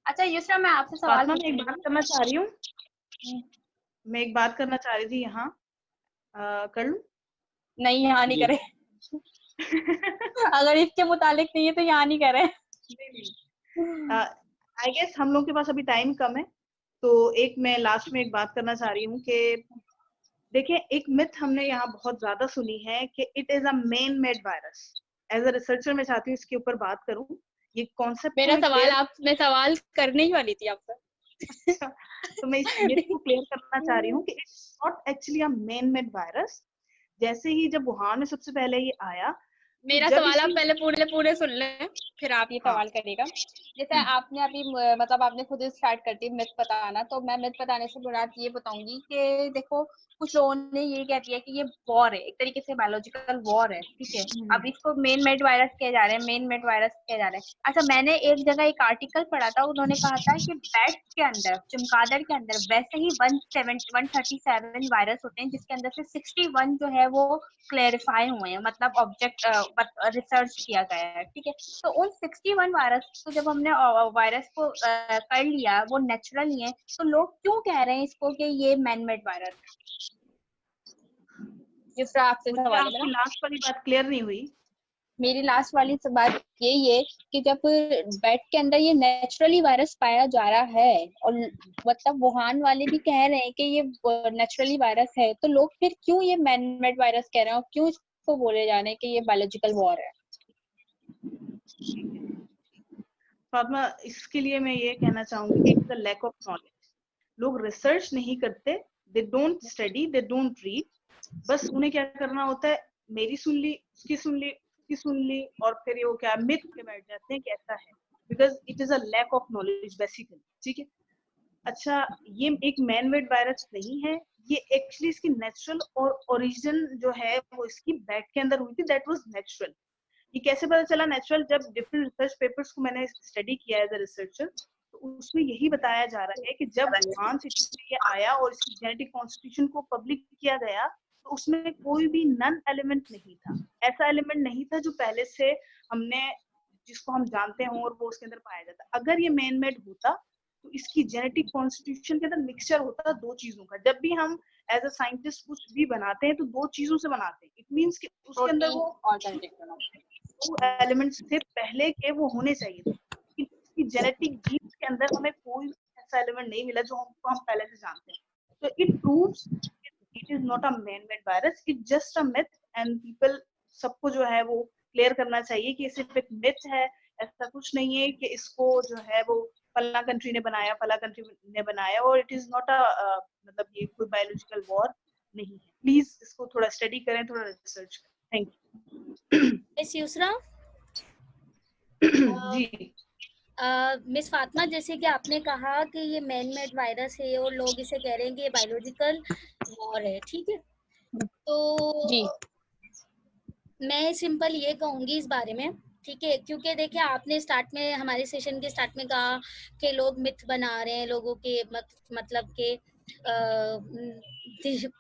अच्छा युसरा, मैं आपसे सवाल फातिमा, मैं एक बात करना चाह रही हूँ। मैं एक बात करना चाह रही थी यहाँ, कर लूं? नहीं, यहाँ नहीं करे। अगर इसके मुतालिक नहीं है तो यहाँ नहीं करे। आई गेस हम लोग के पास अभी टाइम कम है, तो एक मैं लास्ट में एक बात करना चाह रही हूँ कि देखिए, एक मिथ हमने यहाँ बहुत ज्यादा सुनी है कि it is a man made virus. As a researcher मैं चाहती हूँ इसके ऊपर बात करूँ, ये कॉन्सेप्ट मेरा सवाल मैं सवाल करने ही वाली थी आपसे। तो मैं इस मिथ को क्लियर करना चाह रही हूँ कि it's not actually a man made virus. जैसे ही जब वुहान में सबसे पहले ये आया, मेरा सवाल आप पहले पूरे सुन लें, फिर आप ये सवाल करिएगा। जैसे आपने अभी मतलब आपने खुद स्टार्ट कर दी मिथ बताना, तो मैं मिथ बताने से बुनियाद ये बताऊंगी कि देखो कुछ लोगों ने ये कह दिया कि ये वॉर है, एक तरीके से बायोलॉजिकल वॉर है, ठीक है। अब इसको मेन मेड वायरस कहे जा रहे हैं, मेन मेड वायरस कहे जा रहे हैं। अच्छा, मैंने एक जगह एक आर्टिकल पढ़ा था, उन्होंने कहा था कि बैट के अंदर, चमगादड़ के अंदर वैसे ही 137 वायरस होते हैं, जिसके अंदर से 61 जो है वो क्लेरिफाई हुए हैं, मतलब ऑब्जेक्ट रिसर्च किया गया है, ठीक है। तो उन 61 वायरस को जब हमने वायरस को कर लिया, वो नेचुरल ही है, तो लोग क्यों कह रहे हैं इसको कि ये मैन मेड वायरस है? जिस तरह आपसे सवाल है ना, लास्ट वाली बात क्लियर नहीं हुई। मेरी लास्ट वाली बात यही है कि जब बैट के अंदर ये नेचुरली वायरस पाया जा रहा है और मतलब वुहान वाले भी कह रहे हैं कि ये नेचुरली वायरस है, तो लोग फिर क्यों ये मैन मेड वायरस कह रहे हैं और क्यों इसको बोले जा रहे हैं कि ये बायोलॉजिकल वॉर है? फातिमा, इसके लिए मैं ये कहना चाहूंगी कि it's the lack of knowledge. लोग रिसर्च नहीं करते, they don't study, they don't read. बस उन्हें क्या करना होता है, मेरी सुन ली, उसकी सुन ली, उसकी सुन ली, और फिर वो क्या मिथ पे बैठ जाते हैं कि ऐसा है, because it is a lack of knowledge basically, ठीक है। अच्छा, ये एक मैन मेड वायरस नहीं है, ये एक्चुअली इसकी नेचुरल और ओरिजिन जो है वो इसकी बैट के अंदर हुई थी, दैट वाज नेचुरल। ये कैसे पता चला नेचुरल? जब डिफरेंट रिसर्च पेपर्स को मैंने स्टडी किया एज अ रिसर्चर, तो उसमें यही बताया जा रहा है कि जब वुहान सिटी में ये आया और इसकी जेनेटिक कॉन्स्टिट्यूशन को पब्लिक किया गया, तो उसमें कोई भी नन एलिमेंट नहीं था, ऐसा एलिमेंट नहीं था जो पहले से हमने जिसको हम जानते हों और वो उसके अंदर पाया जाता। अगर ये मैन मेड होता तो इसकी जेनेटिक कॉन्स्टिट्यूशन के अंदर मिक्सचर होता दो चीजों का। जब भी हम एज अ साइंटिस्ट कुछ भी बनाते हैं तो दो चीजों से बनाते हैं। इट मींस कि उसके अंदर वो एलिमेंट्स थे पहले के, वो होने चाहिए थे। इसकी जेनेटिक जीन्स के अंदर हमें कोई ऐसा एलिमेंट नहीं मिला जो हम पहले से जानते हैं। तो it proves it is not a man made virus, it just a myth. And people, सबको जो है वो क्लियर करना चाहिए कि ये सिर्फ एक मिथ है, ऐसा कुछ नहीं है कि इसको जो है वो फला कंट्री ने बनाया, फला कंट्री ने बनाया, और इट इज नॉट अ मतलब ये कोई बायोलॉजिकल वॉर नहीं है। प्लीज इसको थोड़ा स्टडी करें, थोड़ा रिसर्च करें। Thank you. मिस यूसरा। जी मिस फातिमा, जैसे कि आपने कहा कि ये मैन मेड वायरस है और लोग इसे कह रहे हैं कि ये बायोलॉजिकल वॉर है, ठीक है। तो जी, मैं सिंपल ये कहूंगी इस बारे में, ठीक है, क्योंकि देखिए आपने स्टार्ट में, हमारे सेशन के स्टार्ट में कहा कि लोग मिथ बना रहे हैं, लोगों के मतलब के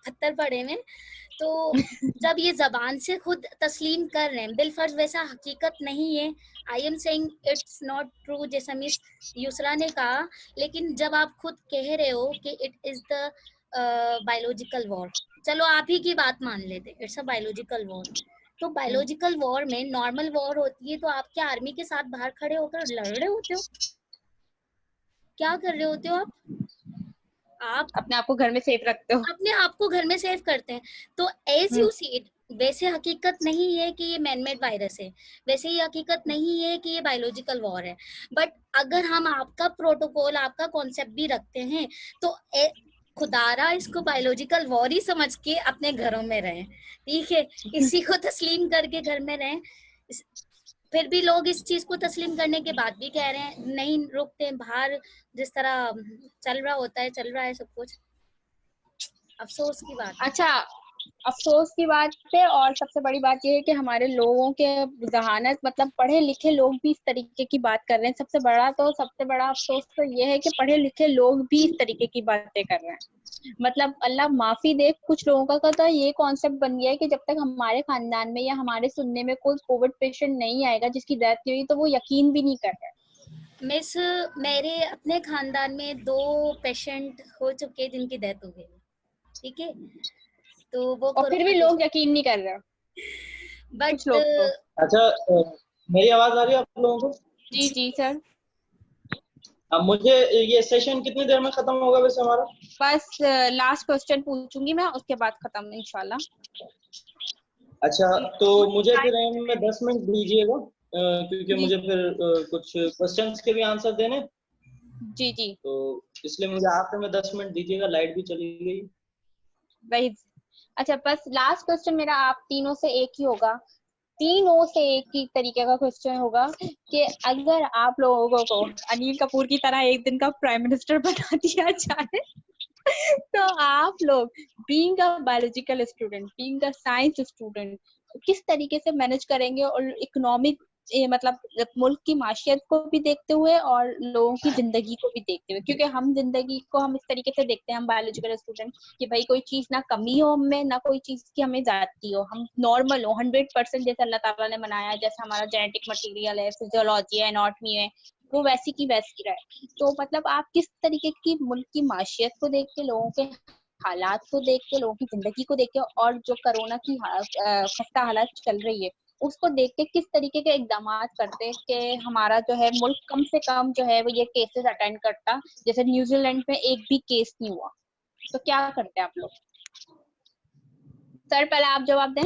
पत्थर पड़े में। तो जब ये जबान से खुद तस्लीम कर रहे हैं बिलफर्ज, वैसा हकीकत नहीं है। I am saying it's not true, जैसा मिस यूसरा ने कहा। लेकिन जब आप खुद कह रहे हो कि it is the biological war, चलो आप ही की बात मान लेते, इट्स अ बायोलॉजिकल वॉर। तो बायोलॉजिकल वॉर में नॉर्मल वॉर होती है तो आप क्या आर्मी के साथ बाहर खड़े होकर लड़ रहे होते हो? क्या कर रहे होते हो आप अपने आप को घर में सेफ रखते हो। अपने आप को घर में सेव करते हैं। तो एज यू सी इट, वैसे हकीकत नहीं है कि ये मैन मेड वायरस है, वैसे ही हकीकत नहीं है कि ये बायोलॉजिकल वॉर है। बट अगर हम आपका प्रोटोकॉल, आपका कॉन्सेप्ट भी रखते हैं, तो खुदारा इसको बायोलॉजिकल वॉर ही समझ के अपने घरों में रहें, ठीक है, इसी को तस्लीम करके घर में रहें। फिर भी लोग इस चीज को तस्लीम करने के बाद भी कह रहे हैं नहीं रुकते, बाहर जिस तरह चल रहा होता है चल रहा है सब कुछ। अफसोस की बात है। अच्छा, अफसोस की बात है। और सबसे बड़ी बात यह है कि हमारे लोगों के जहानत, मतलब पढ़े लिखे लोग भी इस तरीके की बात कर रहे हैं। सबसे बड़ा अफसोस तो यह है कि पढ़े लिखे लोग भी इस तरीके की बातें कर रहे हैं। मतलब अल्लाह माफी दे, कुछ लोगों का तो ये कॉन्सेप्ट बन गया है कि जब तक हमारे खानदान में या हमारे सुनने में कोई कोविड पेशेंट नहीं आएगा जिसकी डेथ नहीं हुई, तो वो यकीन भी नहीं कर रहे। मिस, मेरे अपने खानदान में 2 पेशेंट हो चुके जिनकी डेथ हो गई, ठीक है, तो वो और फिर भी लोग यकीन नहीं कर रहे। बट लोग तो। अच्छा, मेरी आवाज आ रही है आप लोगों को? जी जी सर। अब मुझे ये सेशन कितनी देर में खत्म होगा वैसे हमारा? बस लास्ट क्वेश्चन पूछूंगी मैं, उसके बाद खत्म इंशाल्लाह। अच्छा, तो मुझे फिर एंड में 10 मिनट दीजिएगा, क्योंकि जी। मुझे फिर कुछ क्वेश्चंस के भी आंसर देने। जी जी। तो इसलिए मुझे आखिर में 10 मिनट दीजिएगा। लाइट भी चली गई। वही। अच्छा, बस लास्ट क्वेश्चन मेरा आप तीनों से एक ही होगा। तीनों से एक ही तरीके का क्वेश्चन होगा कि अगर आप लोगों को अनिल कपूर की तरह एक दिन का प्राइम मिनिस्टर बना दिया जाए तो आप लोग being a biological student, being a science student, किस तरीके से मैनेज करेंगे? और इकोनॉमिक मतलब मुल्क की माशियत को भी देखते हुए और लोगों की जिंदगी को भी देखते हुए, क्योंकि हम जिंदगी को हम इस तरीके से देखते हैं, हम बायोलॉजिकल स्टूडेंट, कि भाई कोई चीज ना कमी हो हमें, ना कोई चीज की हमें ज्यादती हो, हम नॉर्मल हो 100% जैसे अल्लाह ताला ने बनाया, जैसे हमारा जेनेटिक मटेरियल है, फिजियोलॉजी है, एनाटॉमी है, वो वैसी की वैसी रहे। तो मतलब आप किस तरीके की मुल्क की माशियत को देख के, लोगों के हालात को देख के, लोगों की जिंदगी को देख के, और जो कोरोना की खस्ता हालत चल रही है उसको देख के किस तरीके के इकदाम करते कि हमारा जो है मुल्क कम से कम जो है वो ये केसेस अटेंड करता, जैसे न्यूजीलैंड में एक भी केस नहीं हुआ, तो क्या करते आप लोग? सर पहले आप जवाब दें।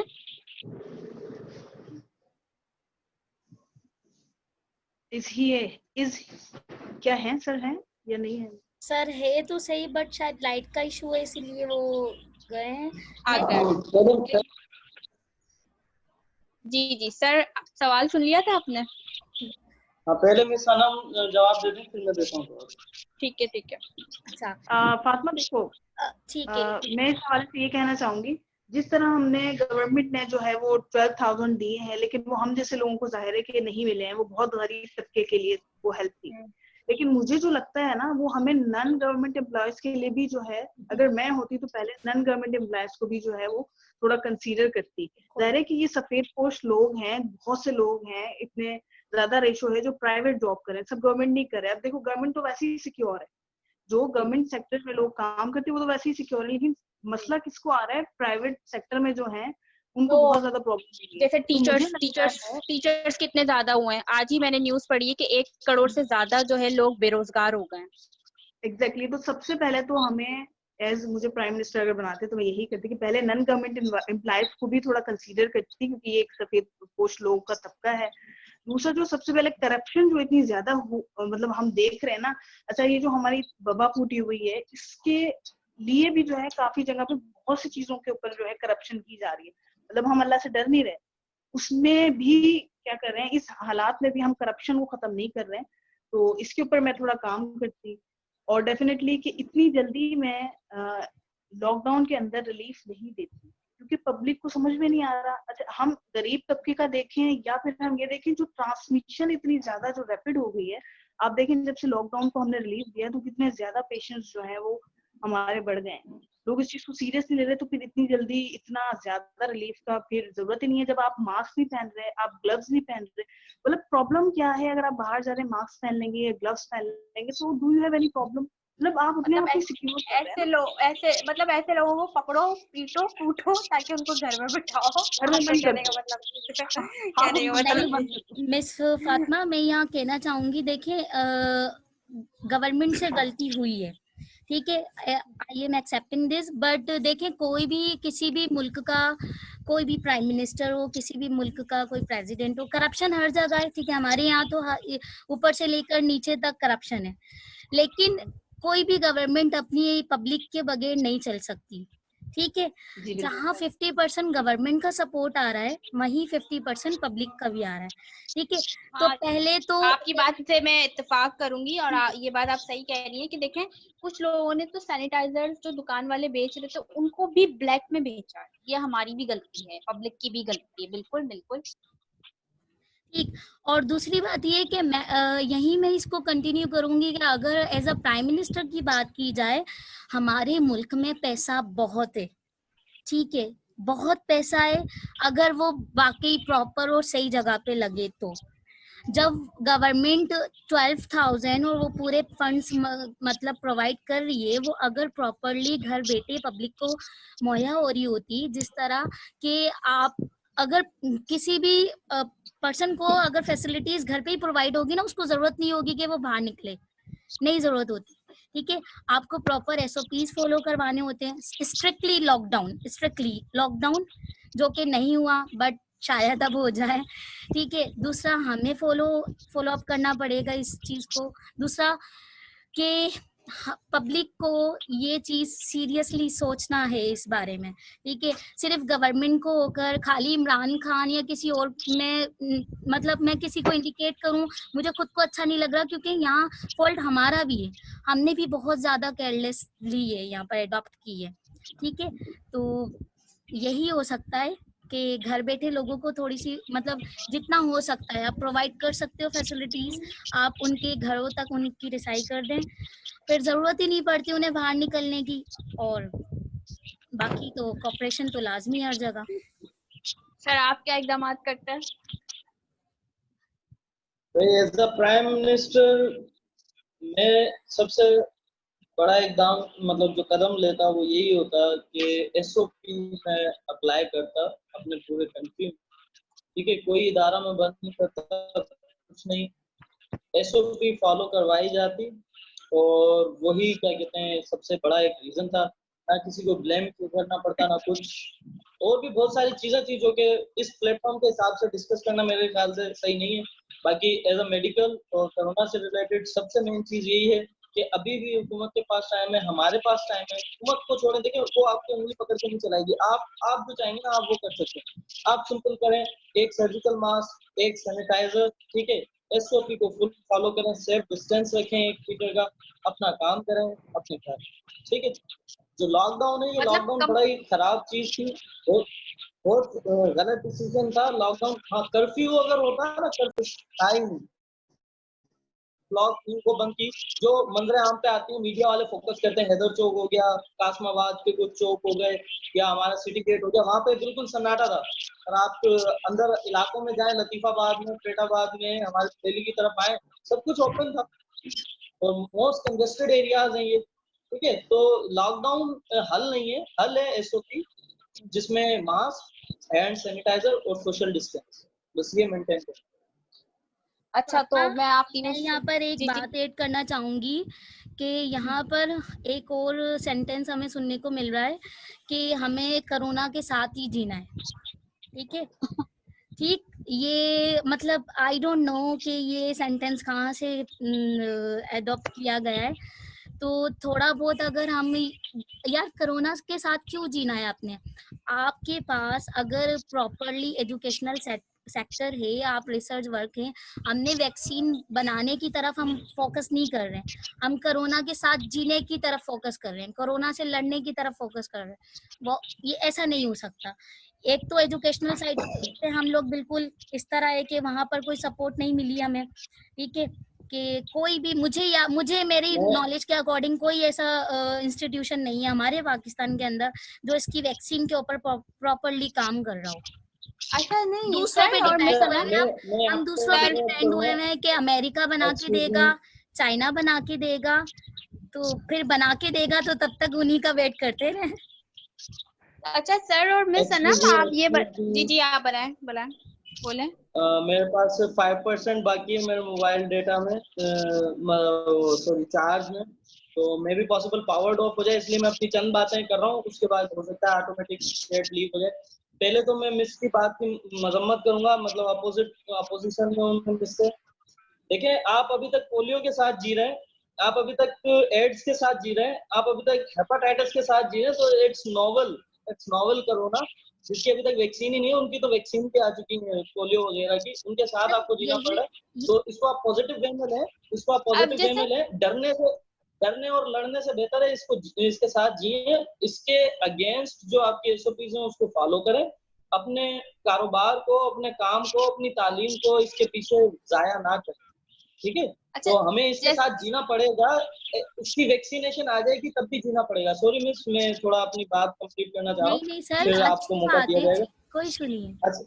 इज क्या है सर, है या नहीं है? सर है तो सही, बट शायद लाइट का इशू है इसीलिए वो गए हैं। जी जी सर, सवाल सुन लिया था आपने? हाँ, पहले मैं सनम जवाब दे दूं, फिर मैं देता हूँ। ठीक है ठीक है। अच्छा फातिमा देखो, ठीक है। मैं इस हवाले से ये कहना चाहूंगी, जिस तरह हमने गवर्नमेंट ने जो है वो 12,000 दिए हैं, लेकिन वो हम जैसे लोगों को जाहिर है कि नहीं मिले हैं, वो बहुत गरीब तबके के लिए वो हेल्प थी। लेकिन मुझे जो लगता है ना, वो हमें नॉन गवर्नमेंट एम्प्लॉयज के लिए भी जो है, अगर मैं होती तो पहले नॉन गवर्नमेंट एम्प्लॉयज को भी जो है वो थोड़ा कंसीडर करती। जाहिर है कि ये सफेद पोश लोग हैं, बहुत से लोग हैं, इतने ज्यादा रेशो है जो प्राइवेट जॉब कर रहे हैं, सब गवर्नमेंट नहीं कर रहे। अब देखो, गवर्नमेंट तो वैसे ही सिक्योर है, जो गवर्नमेंट सेक्टर में लोग काम करते हैं वो तो वैसे ही सिक्योर है, लेकिन मसला किसको आ रहा है? प्राइवेट सेक्टर में जो है उनको बहुत ज्यादा प्रॉब्लम है। जैसे तो टीचर्स कितने ज्यादा हुए हैं, आज ही मैंने न्यूज पढ़ी है कि 1 करोड़ से ज्यादा जो है लोग बेरोजगार हो गए हैं। एग्जैक्टली, तो सबसे पहले तो हमें, एज मुझे प्राइम मिनिस्टर अगर बनाते तो मैं यही करती कि पहले नॉन गवर्नमेंट एम्प्लॉयज को भी थोड़ा कंसीडर करती, क्योंकि ये एक सफेद पोश लोगों का तबका है। दूसरा, जो सबसे पहले करप्शन जो इतनी ज्यादा मतलब हम देख रहे हैं ना, अच्छा ये जो हमारी वबा फूटी हुई है, इसके लिए भी जो है काफी जगह पे बहुत सी चीजों के ऊपर जो है करप्शन की जा रही है। मतलब हम अल्लाह से डर नहीं रहे, उसमें भी क्या कर रहे हैं, इस हालात में भी हम करप्शन को खत्म नहीं कर रहे हैं। तो इसके ऊपर मैं थोड़ा काम करती। और डेफिनेटली कि इतनी जल्दी मैं लॉकडाउन के अंदर रिलीफ नहीं देती, क्योंकि पब्लिक को समझ में नहीं आ रहा। अच्छा, हम गरीब तबके का देखें या फिर हम ये देखें, जो ट्रांसमिशन इतनी ज्यादा जो रैपिड हो गई है, आप देखें जब से लॉकडाउन को हमने रिलीफ दिया तो कितने ज्यादा पेशेंट्स जो है वो हमारे बढ़ गए हैं। लोग इस चीज को सीरियस नहीं ले रहे, तो फिर इतनी जल्दी इतना ज्यादा रिलीफ का फिर जरूरत ही नहीं है। जब आप मास्क नहीं पहन रहे, आप ग्लव्स नहीं पहन रहे, मतलब प्रॉब्लम क्या है? अगर आप बाहर जा रहे हैं, मास्क पहन लेंगे या ग्लव्स पहन लेंगे, तो do you have any problem? मतलब आप अपने आप ही सिक्योर कर रहे हैं ना। ऐसे लोगों को पकड़ो, पीटो, कूटो, ताकि उनको घर में बिठाओ। घर में बंद कर दो। कहने का मतलब नहीं मिस फातिमा, मैं यहाँ कहना चाहूंगी, देखिए गवर्नमेंट से गलती हुई है, ठीक है, I am accepting this, but देखें कोई भी किसी भी मुल्क का कोई भी प्राइम मिनिस्टर हो, किसी भी मुल्क का कोई प्रेसिडेंट हो, करप्शन हर जगह है, ठीक है, हमारे यहाँ तो ऊपर से लेकर नीचे तक करप्शन है, लेकिन कोई भी गवर्नमेंट अपनी पब्लिक के बगैर नहीं चल सकती, ठीक है। जी बिल्कुल। जहाँ 50% गवर्नमेंट का सपोर्ट आ रहा है वहीं 50% पब्लिक का भी आ रहा है, ठीक है। तो हाँ, पहले तो आपकी बात से मैं इत्तेफाक करूंगी और ये बात आप सही कह रही हैं कि देखें कुछ लोगों ने तो सैनिटाइजर जो दुकान वाले बेच रहे थे उनको भी ब्लैक में बेचा है। ये हमारी भी गलती है, पब्लिक की भी गलती है, बिल्कुल बिल्कुल। ठीक। और दूसरी बात ये कि यही मैं इसको कंटिन्यू करूंगी कि अगर एज अ प्राइम मिनिस्टर की बात की जाए, हमारे मुल्क में पैसा बहुत है, ठीक है, बहुत पैसा है, अगर वो वाकई प्रॉपर और सही जगह पे लगे तो। जब गवर्नमेंट 12,000 और वो पूरे फंड्स मतलब प्रोवाइड कर रही है, वो अगर प्रॉपरली घर बैठे पब्लिक को मुहैया हो रही होती, जिस तरह के आप अगर किसी भी पर्सन को अगर फैसिलिटीज घर पे ही प्रोवाइड होगी ना, उसको जरूरत नहीं होगी कि वो बाहर निकले, नहीं जरूरत होती, ठीक है। आपको प्रॉपर एसओपीज फॉलो करवाने होते हैं, स्ट्रिक्टली लॉकडाउन जो कि नहीं हुआ, बट शायद अब हो जाए, ठीक है। दूसरा, हमें फॉलो अप करना पड़ेगा इस चीज को। दूसरा कि पब्लिक को ये चीज सीरियसली सोचना है इस बारे में, ठीक है। सिर्फ गवर्नमेंट को होकर खाली इमरान खान या किसी और में मतलब मैं किसी को इंडिकेट करूं, मुझे खुद को अच्छा नहीं लग रहा, क्योंकि यहाँ फॉल्ट हमारा भी है, हमने भी बहुत ज्यादा केयरलेसली है यहाँ पर अडॉप्ट की है, ठीक है। तो यही हो सकता है कि घर बैठे लोगों को थोड़ी सी मतलब जितना हो सकता है आप प्रोवाइड कर सकते हो फैसिलिटीज, आप उनके घरों तक उनकी रिसाई कर दें, फिर जरूरत ही नहीं पड़ती उन्हें बाहर निकलने की। और बाकी तो कॉपरेशन तो लाजमी हर जगह। सर आप क्या इकदाम करते हैं? एज द प्राइम मिनिस्टर मैं सबसे बड़ा एकदम मतलब जो कदम लेता वो यही होता कि एसओपी में अप्लाई करता अपने पूरे कंट्री में, ठीक है। कोई इदारा में बंद नहीं करता, कुछ नहीं, एसओपी फॉलो करवाई जाती। और वही क्या कहते हैं सबसे बड़ा एक रीजन था, ना किसी को ब्लेम करना पड़ता ना कुछ। और भी बहुत सारी चीजें थी जो कि इस प्लेटफॉर्म के हिसाब से डिस्कस करना मेरे ख्याल से सही नहीं है। बाकी एज अ मेडिकल और कोरोना से रिलेटेड सबसे मेन चीज यही है कि अभी भी हुकूमत के पास टाइम है, हमारे पास टाइम है। हुकूमत को छोड़े, देखिए वो आपकी उंगली पकड़ के नहीं चलाएगी, आप जो चाहेंगे ना आप वो कर सकते हैं। आप सिंपल करें, एक सर्जिकल मास्क, एक सैनिटाइजर, ठीक है, एसओपी को फुल फॉलो करें, सेफ डिस्टेंस रखें 1 मीटर का, अपना काम करें अपने घर, ठीक है। जो लॉकडाउन है ये मतलब लॉकडाउन बड़ा ही खराब चीज थी, बहुत गलत डिसीजन था लॉकडाउन। हाँ, कर्फ्यू अगर होता है ना, कर्फ्यू टाइम ब्लॉक को बंद की, जो मंजर आम पे आती है मीडिया वाले फोकस करते हैं, हैदर चौक हो गया, कासमाबाद के कुछ चौक हो गए, या हमारा सिटी गेट हो गया, वहां पे बिल्कुल सन्नाटा था। और आप अंदर इलाकों में जाएं, लतीफाबाद में, पेटाबाद में, हमारे दिल्ली की तरफ आए, सब कुछ ओपन था और मोस्ट कंजेस्टेड एरियाज हैं ये, ठीक है। तो लॉकडाउन हल नहीं है, हल है एसओपी, जिसमें मास्क, हैंड सैनिटाइजर और सोशल डिस्टेंस, बस ये मेंटेन करें। अच्छा, तो मैं आप तीनों मैं यहाँ पर एक बात ऐड करना चाहूंगी कि यहाँ पर एक और सेंटेंस हमें सुनने को मिल रहा है कि हमें कोरोना के साथ ही जीना है, ठीक है। ठीक, ये मतलब आई डोंट नो कि ये सेंटेंस कहाँ से एडॉप्ट किया गया है। तो थोड़ा बहुत अगर हम यार कोरोना के साथ क्यों जीना है आपने, आपके पास अगर प्रॉपरली एजुकेशनल सेक्टर है, आप रिसर्च वर्क है, हमने वैक्सीन बनाने की तरफ हम फोकस नहीं कर रहे हैं, हम कोरोना के साथ जीने की तरफ फोकस कर रहे हैं, कोरोना से लड़ने की तरफ फोकस कर रहे हैं। वो ये ऐसा नहीं हो सकता। एक तो एजुकेशनल साइड पे हम लोग बिल्कुल इस तरह है कि वहां पर कोई सपोर्ट नहीं मिली हमें, ठीक है, कि कोई भी मुझे मेरी नॉलेज के अकॉर्डिंग कोई ऐसा इंस्टीट्यूशन नहीं है हमारे पाकिस्तान के अंदर जो इसकी वैक्सीन के ऊपर प्रॉपरली काम कर रहा हो। अच्छा नहीं दूसरों पे डिपेंड हुए हैं हम दूसरों पे डिपेंड हुए हैं कि अमेरिका बना के देगा, चाइना बना के देगा, तो फिर बना के देगा तो तब तक उन्हीं का वेट करते रहे। अच्छा सर और मिस सनम आप ये जी आप बोलें मेरे पास 5% बाकी है मेरे मोबाइल डेटा में, सॉरी चार्ज में, तो मे भी पॉसिबल पावर्ड ऑफ हो जाए, इसलिए मैं अपनी चंद बातें कर रहा हूँ, उसके बाद हो सकता है ऑटोमेटिक स्टेट लीव हो जाए। पहले तो मैं मिस की बात की मजम्मत करूंगा, मतलब अपोजिशन में उनके मिस से। देखिए आप अभी तक पोलियो के साथ जी रहे हैं, आप अभी तक एड्स के साथ जी रहे हैं, आप अभी तक हेपेटाइटिस के साथ जी रहे हैं, तो इट्स नोवल कोरोना, जिसकी अभी तक वैक्सीन ही नहीं है, उनकी तो वैक्सीन भी आ चुकी है पोलियो वगैरह की, उनके साथ आपको जीना पड़ रहा है। तो इसको आप पॉजिटिव वे में लें, इसको आप पॉजिटिव वे में लें, डरने और लड़ने से बेहतर है इसके साथ जिए। इसके अगेंस्ट जो आपके एसओपीज हैं उसको फॉलो करें, अपने कारोबार को, अपने काम को, अपनी तालीम को इसके पीछे जाया ना करें, ठीक है। अच्छा, तो हमें इसके साथ जीना पड़ेगा, इसकी वैक्सीनेशन आ जाएगी तब भी जीना पड़ेगा। सॉरी मिस, मैं थोड़ा अपनी बात कंप्लीट करना चाह रहा हूँ, नहीं सर, फिर आपको अच्छी मौका बात दिया है, जाएगा। कोई इशू नहीं है। अच्छा,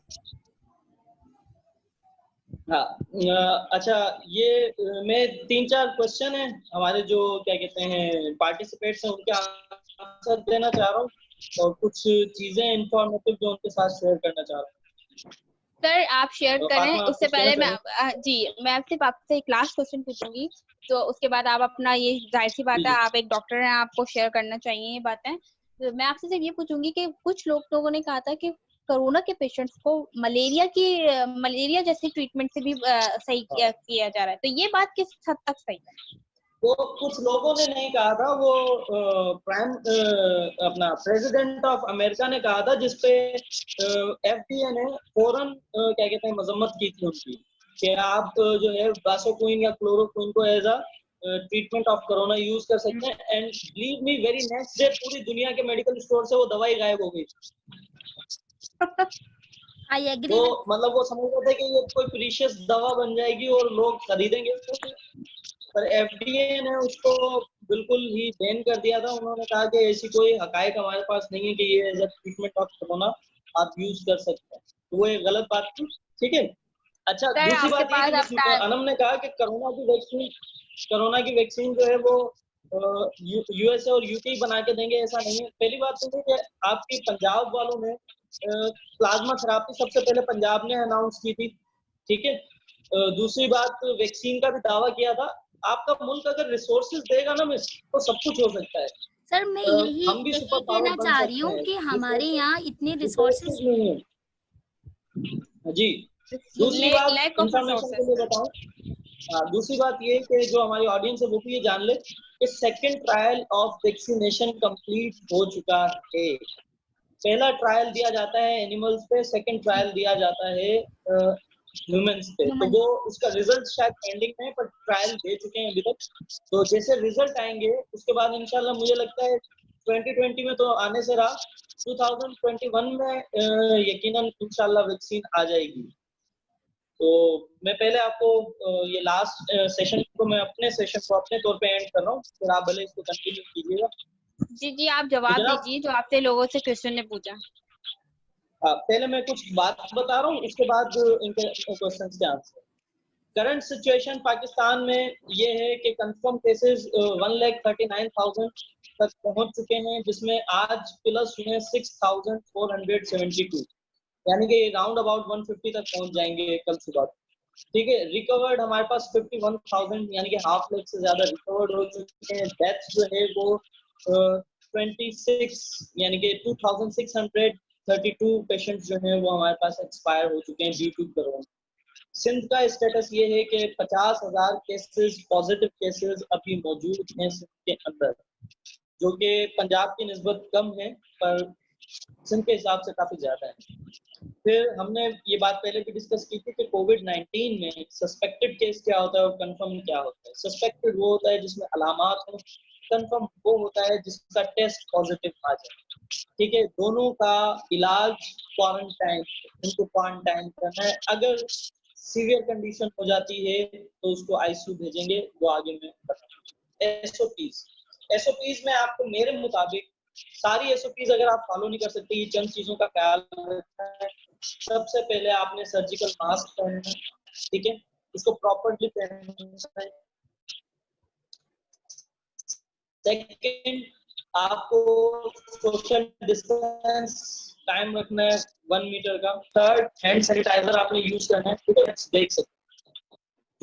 हाँ, अच्छा, ये मैं 3-4 क्वेश्चन है हमारे जो क्या कहते हैं पार्टिसिपेट्स हैं उनके आंसर देना चाह रहा हूँ, और कुछ चीजें इंफॉर्मेटिव जो उनके साथ शेयर करना चाह रहा हूँ। सर आप शेयर तो करें, फातिमा, आप उससे कुछ कहना पहले मैं चाहेंगे? जी मैं आपसे एक लास्ट क्वेश्चन पूछूंगी, तो उसके बाद आप अपना, ये जाहिर सी बात है आप एक डॉक्टर हैं, आपको शेयर करना चाहिए ये बातें। तो मैं आपसे सिर्फ ये पूछूंगी कि कुछ लोगों ने कहा था कि कोरोना के पेशेंट्स को मलेरिया जैसी ट्रीटमेंट से भी सही किया जा रहा है, तो ये बात किस हद तक सही है? वो कुछ लोगों ने नहीं कहा था, वो अपना प्रेसिडेंट ऑफ अमेरिका ने कहा था, जिसपे एफडीए ने फौरन क्या कहते हैं मजम्मत की थी उनकी, कि आप जो है वासोक्विन या क्लोरोक्विन को as a treatment of corona use कर सकते हैं। And believe me, very next day पूरी दुनिया के मेडिकल स्टोर से वो दवाई गायब हो गई। I agree. तो मतलब वो समझ रहे थे कि ये कोई प्रीशियस दवा बन जाएगी और लोग खरीदेंगे उसको, पर एफडीए ने उसको बिल्कुल ही बैन कर दिया था। उन्होंने कहा कि ऐसी कोई हकायक हमारे पास नहीं है कि ये as a treatment of corona आप यूज कर सकते हैं, तो वो एक गलत बात थी, ठीक है। अच्छा, सर दूसरी आपके बात ये पास कि अब टाइम, अनम ने कहा कि कोरोना की वैक्सीन जो है वो यूएसए और यूके बना के देंगे, ऐसा नहीं है। पहली बात तो कि आपकी पंजाब वालों ने प्लाज्मा थेरापी सबसे पहले पंजाब ने अनाउंस की थी, ठीक है। दूसरी बात, वैक्सीन का भी दावा किया था। आपका मुल्क अगर रिसोर्सेज देगा ना मिस, तो सब कुछ हो सकता है। सर मैं हम भी सुपर यही पावर कहना बन चाह रही सकते हूँ हैं, कि हमारे यहाँ इतने रिसोर्सेज नहीं है जी। दूसरी बात, लैक ऑफ इंफॉर्मेशन के रिसोर्सेज। लिए बताऊं, दूसरी बात ये कि जो हमारी ऑडियंस है वो भी ये जान ले कि second trial of vaccination complete हो चुका है। पहला ट्रायल दिया जाता है एनिमल्स पे, सेकंड ट्रायल दिया जाता है ह्यूमंस पे। तो वो उसका रिजल्ट शायद पेंडिंग है, पर ट्रायल दे चुके हैं अभी तक। तो जैसे रिजल्ट आएंगे उसके बाद इंशाल्लाह मुझे लगता है 2020 में तो आने से रहा, 2021 में यकीनन इंशाल्लाह वैक्सीन आ जाएगी। तो मैं पहले आपको ये लास्ट सेशन को, मैं अपने सेशन को अपने तौर पे एंड कर रहा हूँ, फिर आप भले इसको कंटिन्यू कीजिएगा। जी आप जवाब दीजिए जो आपसे लोगों से क्वेश्चन ने पूछा। पहले मैं कुछ बात बता रहा हूँ, उसके बाद इनके क्वेश्चन के आंसर। करंट सिचुएशन पाकिस्तान में ये है कि कंफर्म केसेस 1,39,000 तक पहुंच चुके हैं, जिसमें आज प्लस हुए 6,472, यानी कि राउंड अबाउट 150 तक पहुंच जाएंगे कल सुबह, ठीक है। रिकवर्ड हमारे पास 51,000 यानी कि हाफ लाख से ज्यादा रिकवर्ड हो चुके हैं। डेथ जो है वो 26 यानी कि 2,632 पेशेंट जो हैं वो हमारे पास एक्सपायर हो चुके हैं ड्यू टू कोरोना। सिंध का स्टेटस ये है कि 50,000 केसेस, पॉजिटिव केसेस अभी मौजूद हैं सिंध के अंदर, जो कि पंजाब की निस्बत कम है, पर सिंध के हिसाब से काफी ज्यादा है। फिर हमने ये बात पहले भी डिस्कस की थी कि कोविड-19 में सस्पेक्टेड केस क्या होता है और कंफर्म क्या होता है। सस्पेक्टेड वो होता है जिसमें अलामात हो, कंफर्म वो होता है जिसका टेस्ट पॉजिटिव आ जाए, ठीक है। दोनों का इलाज क्वारंटाइन, उनको क्वारंटाइन करना है। अगर सीवियर कंडीशन हो जाती है तो उसको आईसीयू भेजेंगे, वो आगे में बताऊंगा। एसओपीज में आपको मेरे मुताबिक सारी एसओपीज अगर आप फॉलो नहीं कर सकते, ये चंद चीजों का ख्याल रखना है। सबसे पहले आपने सर्जिकल मास्क पहनना है, ठीक है, इसको प्रॉपर्ली पहनना है। सेकेंड, आपको सोशल डिस्टेंस टाइम रखना है 1 मीटर का। थर्ड, हैंड सैनिटाइजर आपने यूज करना है, ठीक है। देख सकते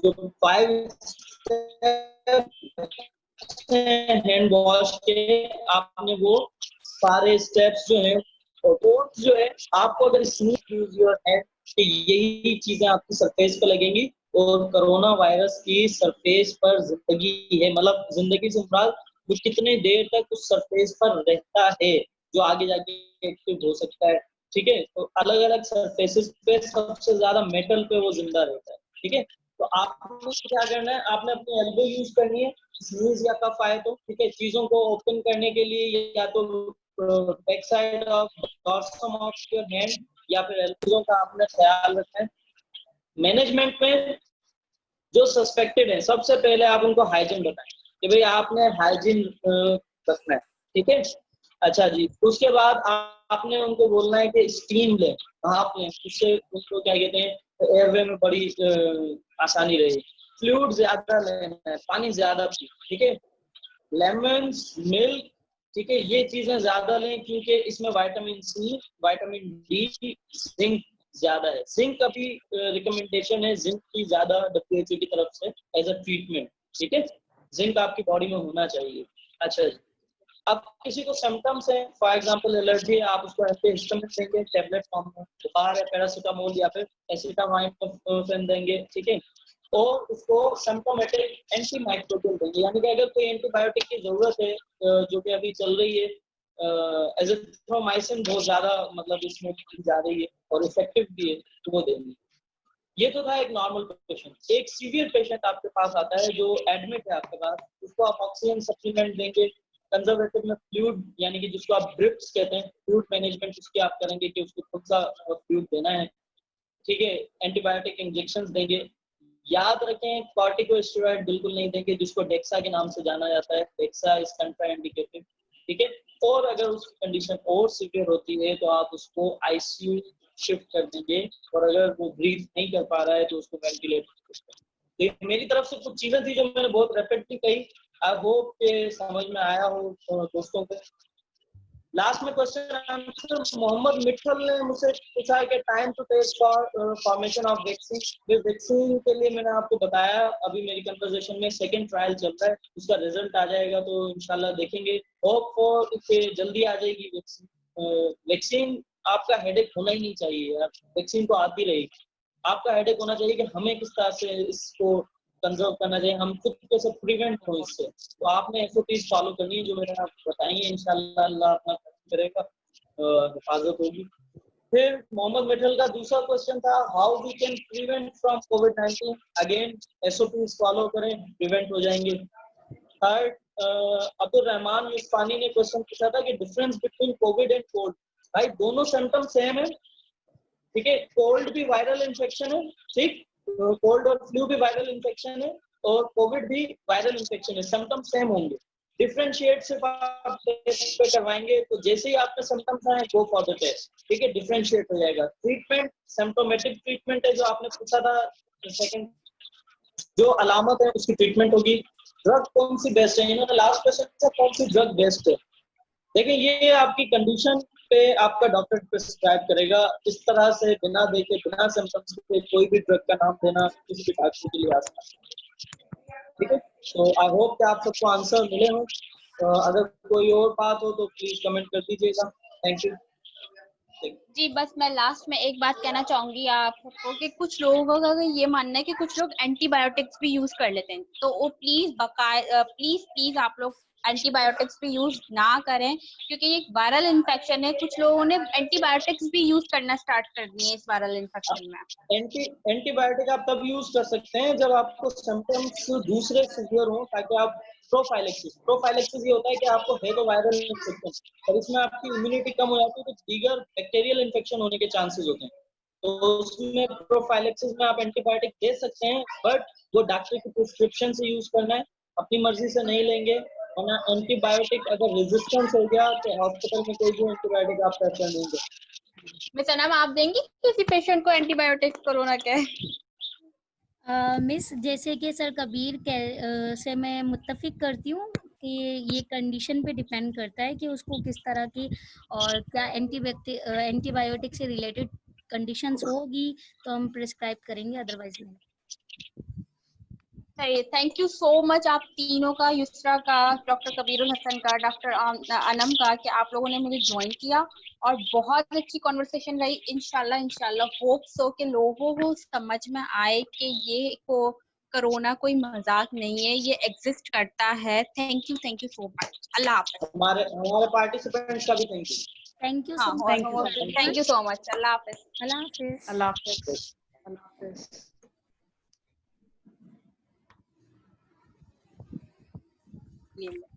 जो 5 हैंड वॉश के, आपने वो सारे स्टेप्स जो हैं, और फोर्थ जो है, आपको अगर स्मूथ यूज योर हैंड, यही चीजें आपकी सरफेस पे लगेंगी और कोरोना वायरस की सरफेस पर जिंदगी है, मतलब जिंदगी से मुराद वो कितने देर तक उस सरफेस पर रहता है जो आगे जाके एक्टिव हो सकता है। ठीक है, तो अलग अलग सरफेसेस पे सबसे ज्यादा मेटल पे वो जिंदा रहता है। ठीक है, तो आपको क्या करना है, आपने अपनी एल्बो यूज करनी है, स्नीज या कफ आए तो। ठीक है, चीजों को ओपन करने के लिए या तो back side of dorsum of your hand या फिर एल्बों का आपने ख्याल रखना है। मैनेजमेंट में जो सस्पेक्टेड है, सबसे पहले आप उनको हाइजीन बताएं कि भाई आपने हाइजीन रखना है। ठीक है, अच्छा जी, उसके बाद आपने उनको बोलना है कि स्टीम लें, भाप लें, उससे उनको क्या कहते हैं एयरवे में बड़ी आसानी रहेगी। फ्लूइड ज्यादा लेना है, पानी ज्यादा पिए। ठीक है, लेमन, मिल्क, ठीक है, ये चीजें ज्यादा लें क्योंकि इसमें vitamin C, vitamin D, zinc ज्यादा है। जिंक अभी रिकमेंडेशन है जिंक की ज्यादा WHO की तरफ से एज अ ट्रीटमेंट। ठीक है, जिंक आपकी बॉडी में होना चाहिए। अच्छा जी, अब किसी को सिम्टम्स है, फॉर एग्जांपल एलर्जी है, आप उसको एंटीहिस्टामिन देंगे टैबलेट फॉर्म में, बुखार है पैरासीटामोल या फिर एसिटामाइनोफेन देंगे। ठीक है, और उसको सिम्प्टोमेटिक एंटी माइक्रोबियल देंगे, यानी कि अगर कोई एंटीबायोटिक की जरूरत है जो कि अभी चल रही है, एजिथ्रोमाइसिन बहुत ज्यादा मतलब इसमें की जा रही है और इफेक्टिव भी है, तो वो देंगे। ये तो था एक नॉर्मल पेशेंट। एक सीवियर पेशेंट आपके पास आता है जो एडमिट है आपके पास, उसको आप ऑक्सीजन सप्लीमेंट देंगे। कंजर्वेटिव में फ्लूइड, यानी कि जिसको आप ड्रिप्स कहते हैं, फ्लूइड मैनेजमेंट उसकी आप करेंगे कि उसको खुद सा फ्लूइड देना है। ठीक है, एंटीबायोटिक इंजेक्शंस देंगे। याद रखें कॉर्टिकोस्टेरॉइड बिल्कुल नहीं देंगे, जिसको डेक्सा के नाम से जाना जाता है, डेक्सा इज कंट्राइंडिकेटेड। ठीक है, और अगर उसकी कंडीशन और सीवियर होती है तो आप उसको आईसीयू शिफ्ट कर देंगे, और अगर वो ब्रीथ नहीं कर पा रहा है तो उसको वेंटिलेटर शिफ्ट कर देंगे। मेरी तरफ से कुछ चीजें थी जो मैंने बहुत रैपिडली कही, आई होप के समझ में आया हो दोस्तों को। लास्ट में क्वेश्चन आंसर मोहम्मद मिठल ने मुझसे पूछा है कि time to test for formation of vaccine. Vaccine के लिए मैंने आपको बताया अभी मेरी कन्वर्सेशन में, सेकंड ट्रायल चल रहा है, उसका रिजल्ट आ जाएगा तो इंशाल्लाह देखेंगे। होप फॉर कि जल्दी आ जाएगी वैक्सीन। वैक्सीन आपका हेडेक होना ही नहीं चाहिए यार, वैक्सीन तो आती रहेगी। आपका हेडेक होना चाहिए कि हमें किस तरह से इसको कंजर्व करना चाहिए, हम खुद कैसे प्रिवेंट हो इससे। तो आपने SOPs फॉलो करनी है जो मैंने आपको बताई है, इंशाल्लाह अल्लाह अपना करेगा, हिफाजत होगी। फिर मोहम्मद मिठल का दूसरा क्वेश्चन था, how we can prevent from कोविड-19। अगेन SOPs फॉलो करें, प्रिवेंट हो जाएंगे। थर्ड, अब्दुल रहमान युस्फानी ने क्वेश्चन पूछा था कि difference between Covid and cold. भाई दोनों सिम्टम सेम है। ठीक है, कोल्ड भी वायरल इन्फेक्शन है, ठीक, कोल्ड और फ्लू भी वायरल इन्फेक्शन है, और कोविड भी वायरल इन्फेक्शन है, सिम्टम सेम होंगे। डिफरेंशिएट सिर्फ आप टेस्ट पे करवाएंगे, तो जैसे ही आपके सिम्टम्स आए गो फॉर द टेस्ट। ठीक है, डिफरेंशिएट हो जाएगा। ट्रीटमेंट सिम्प्टोमेटिक ट्रीटमेंट है जो आपने पूछा था, सेकंड जो अलामत है उसकी ट्रीटमेंट होगी। ड्रग कौन सी बेस्ट है, इन्होंने लास्ट क्वेश्चन कौन सी ड्रग बेस्ट है। देखिए ये आपकी कंडीशन पे आपका डॉक्टर प्रिस्क्राइब करेगा। इस तरह से बिना देखे बिना सिम्टम्स के कोई भी ड्रग का नाम देना किसी भी डॉक्टर के लिए आसान है। ठीक है, तो आई होप कि आप सबको आंसर मिले हो। अगर कोई और बात हो तो प्लीज कमेंट कर दीजिएगा। Thank you. जी बस मैं लास्ट में एक बात कहना चाहूंगी आपको कि कुछ लोगों का ये मानना है कि कुछ लोग एंटीबायोटिक्स भी यूज कर लेते हैं, तो वो प्लीज आप लोग एंटीबायोटिक्स भी यूज ना करें, क्योंकि ये एक वायरल इन्फेक्शन है। कुछ लोगों ने एंटीबायोटिक्स भी यूज करना स्टार्ट कर दिए हैं इस वायरल इन्फेक्शन में। एंटीबायोटिक आप तब यूज कर सकते हैं जब आपको सिम्टम्स दूसरे सीवियर हो, ताकि आप प्रोफाइलेक्सिस ये होता है कि आपको है तो वायरल इन्फेक्शन, और इसमें आपकी इम्यूनिटी कम हो जाती है तो दीगर बैक्टीरियल इन्फेक्शन होने के चांसेस होते हैं। तो उसमें प्रोफाइलेक्सिस में आप एंटीबायोटिक दे सकते हैं, बट वो डॉक्टर की प्रिस्क्रिप्शन से यूज करना है, अपनी मर्जी से नहीं लेंगे। वरना एंटीबायोटिक अगर रेजिस्टेंस हो गया तो हॉस्पिटल में कोई भी एंटीबायोटिक आप प्रेफर नहीं देंगे। मिस अनम, आप देंगी किसी पेशेंट को एंटीबायोटिक कोरोना के? मिस जैसे कि सर कबीर से मैं मुत्तफिक करती हूँ कि ये कंडीशन पे डिपेंड करता है कि उसको किस तरह की और क्या एंटीबायोटिक से रिलेटेड कंडीशंस होगी तो हम प्रिस्क्राइब करेंगे, अदरवाइज नहीं। थैंक यू सो मच आप तीनों का, युसरा का, डॉक्टर कबीरुल हसन का, डॉक्टर अनम का, कि आप लोगों ने मुझे ज्वाइन किया और बहुत अच्छी कॉन्वर्सेशन रही। इंशाल्लाह होप सो कि लोगों को समझ में आए कि ये कोरोना कोई मजाक नहीं है, ये एग्जिस्ट करता है। Thank you so much. अल्लाह हाफिज। हमारे पार्टिसिपेंट्स का भी थैंक यू। थैंक यू हाँ, so Thank you. Much. Thank you so much. अल्लाह हाफिज। अल्लाह हाफिज। Allah Hafiz. Allah Hafiz. ये लो।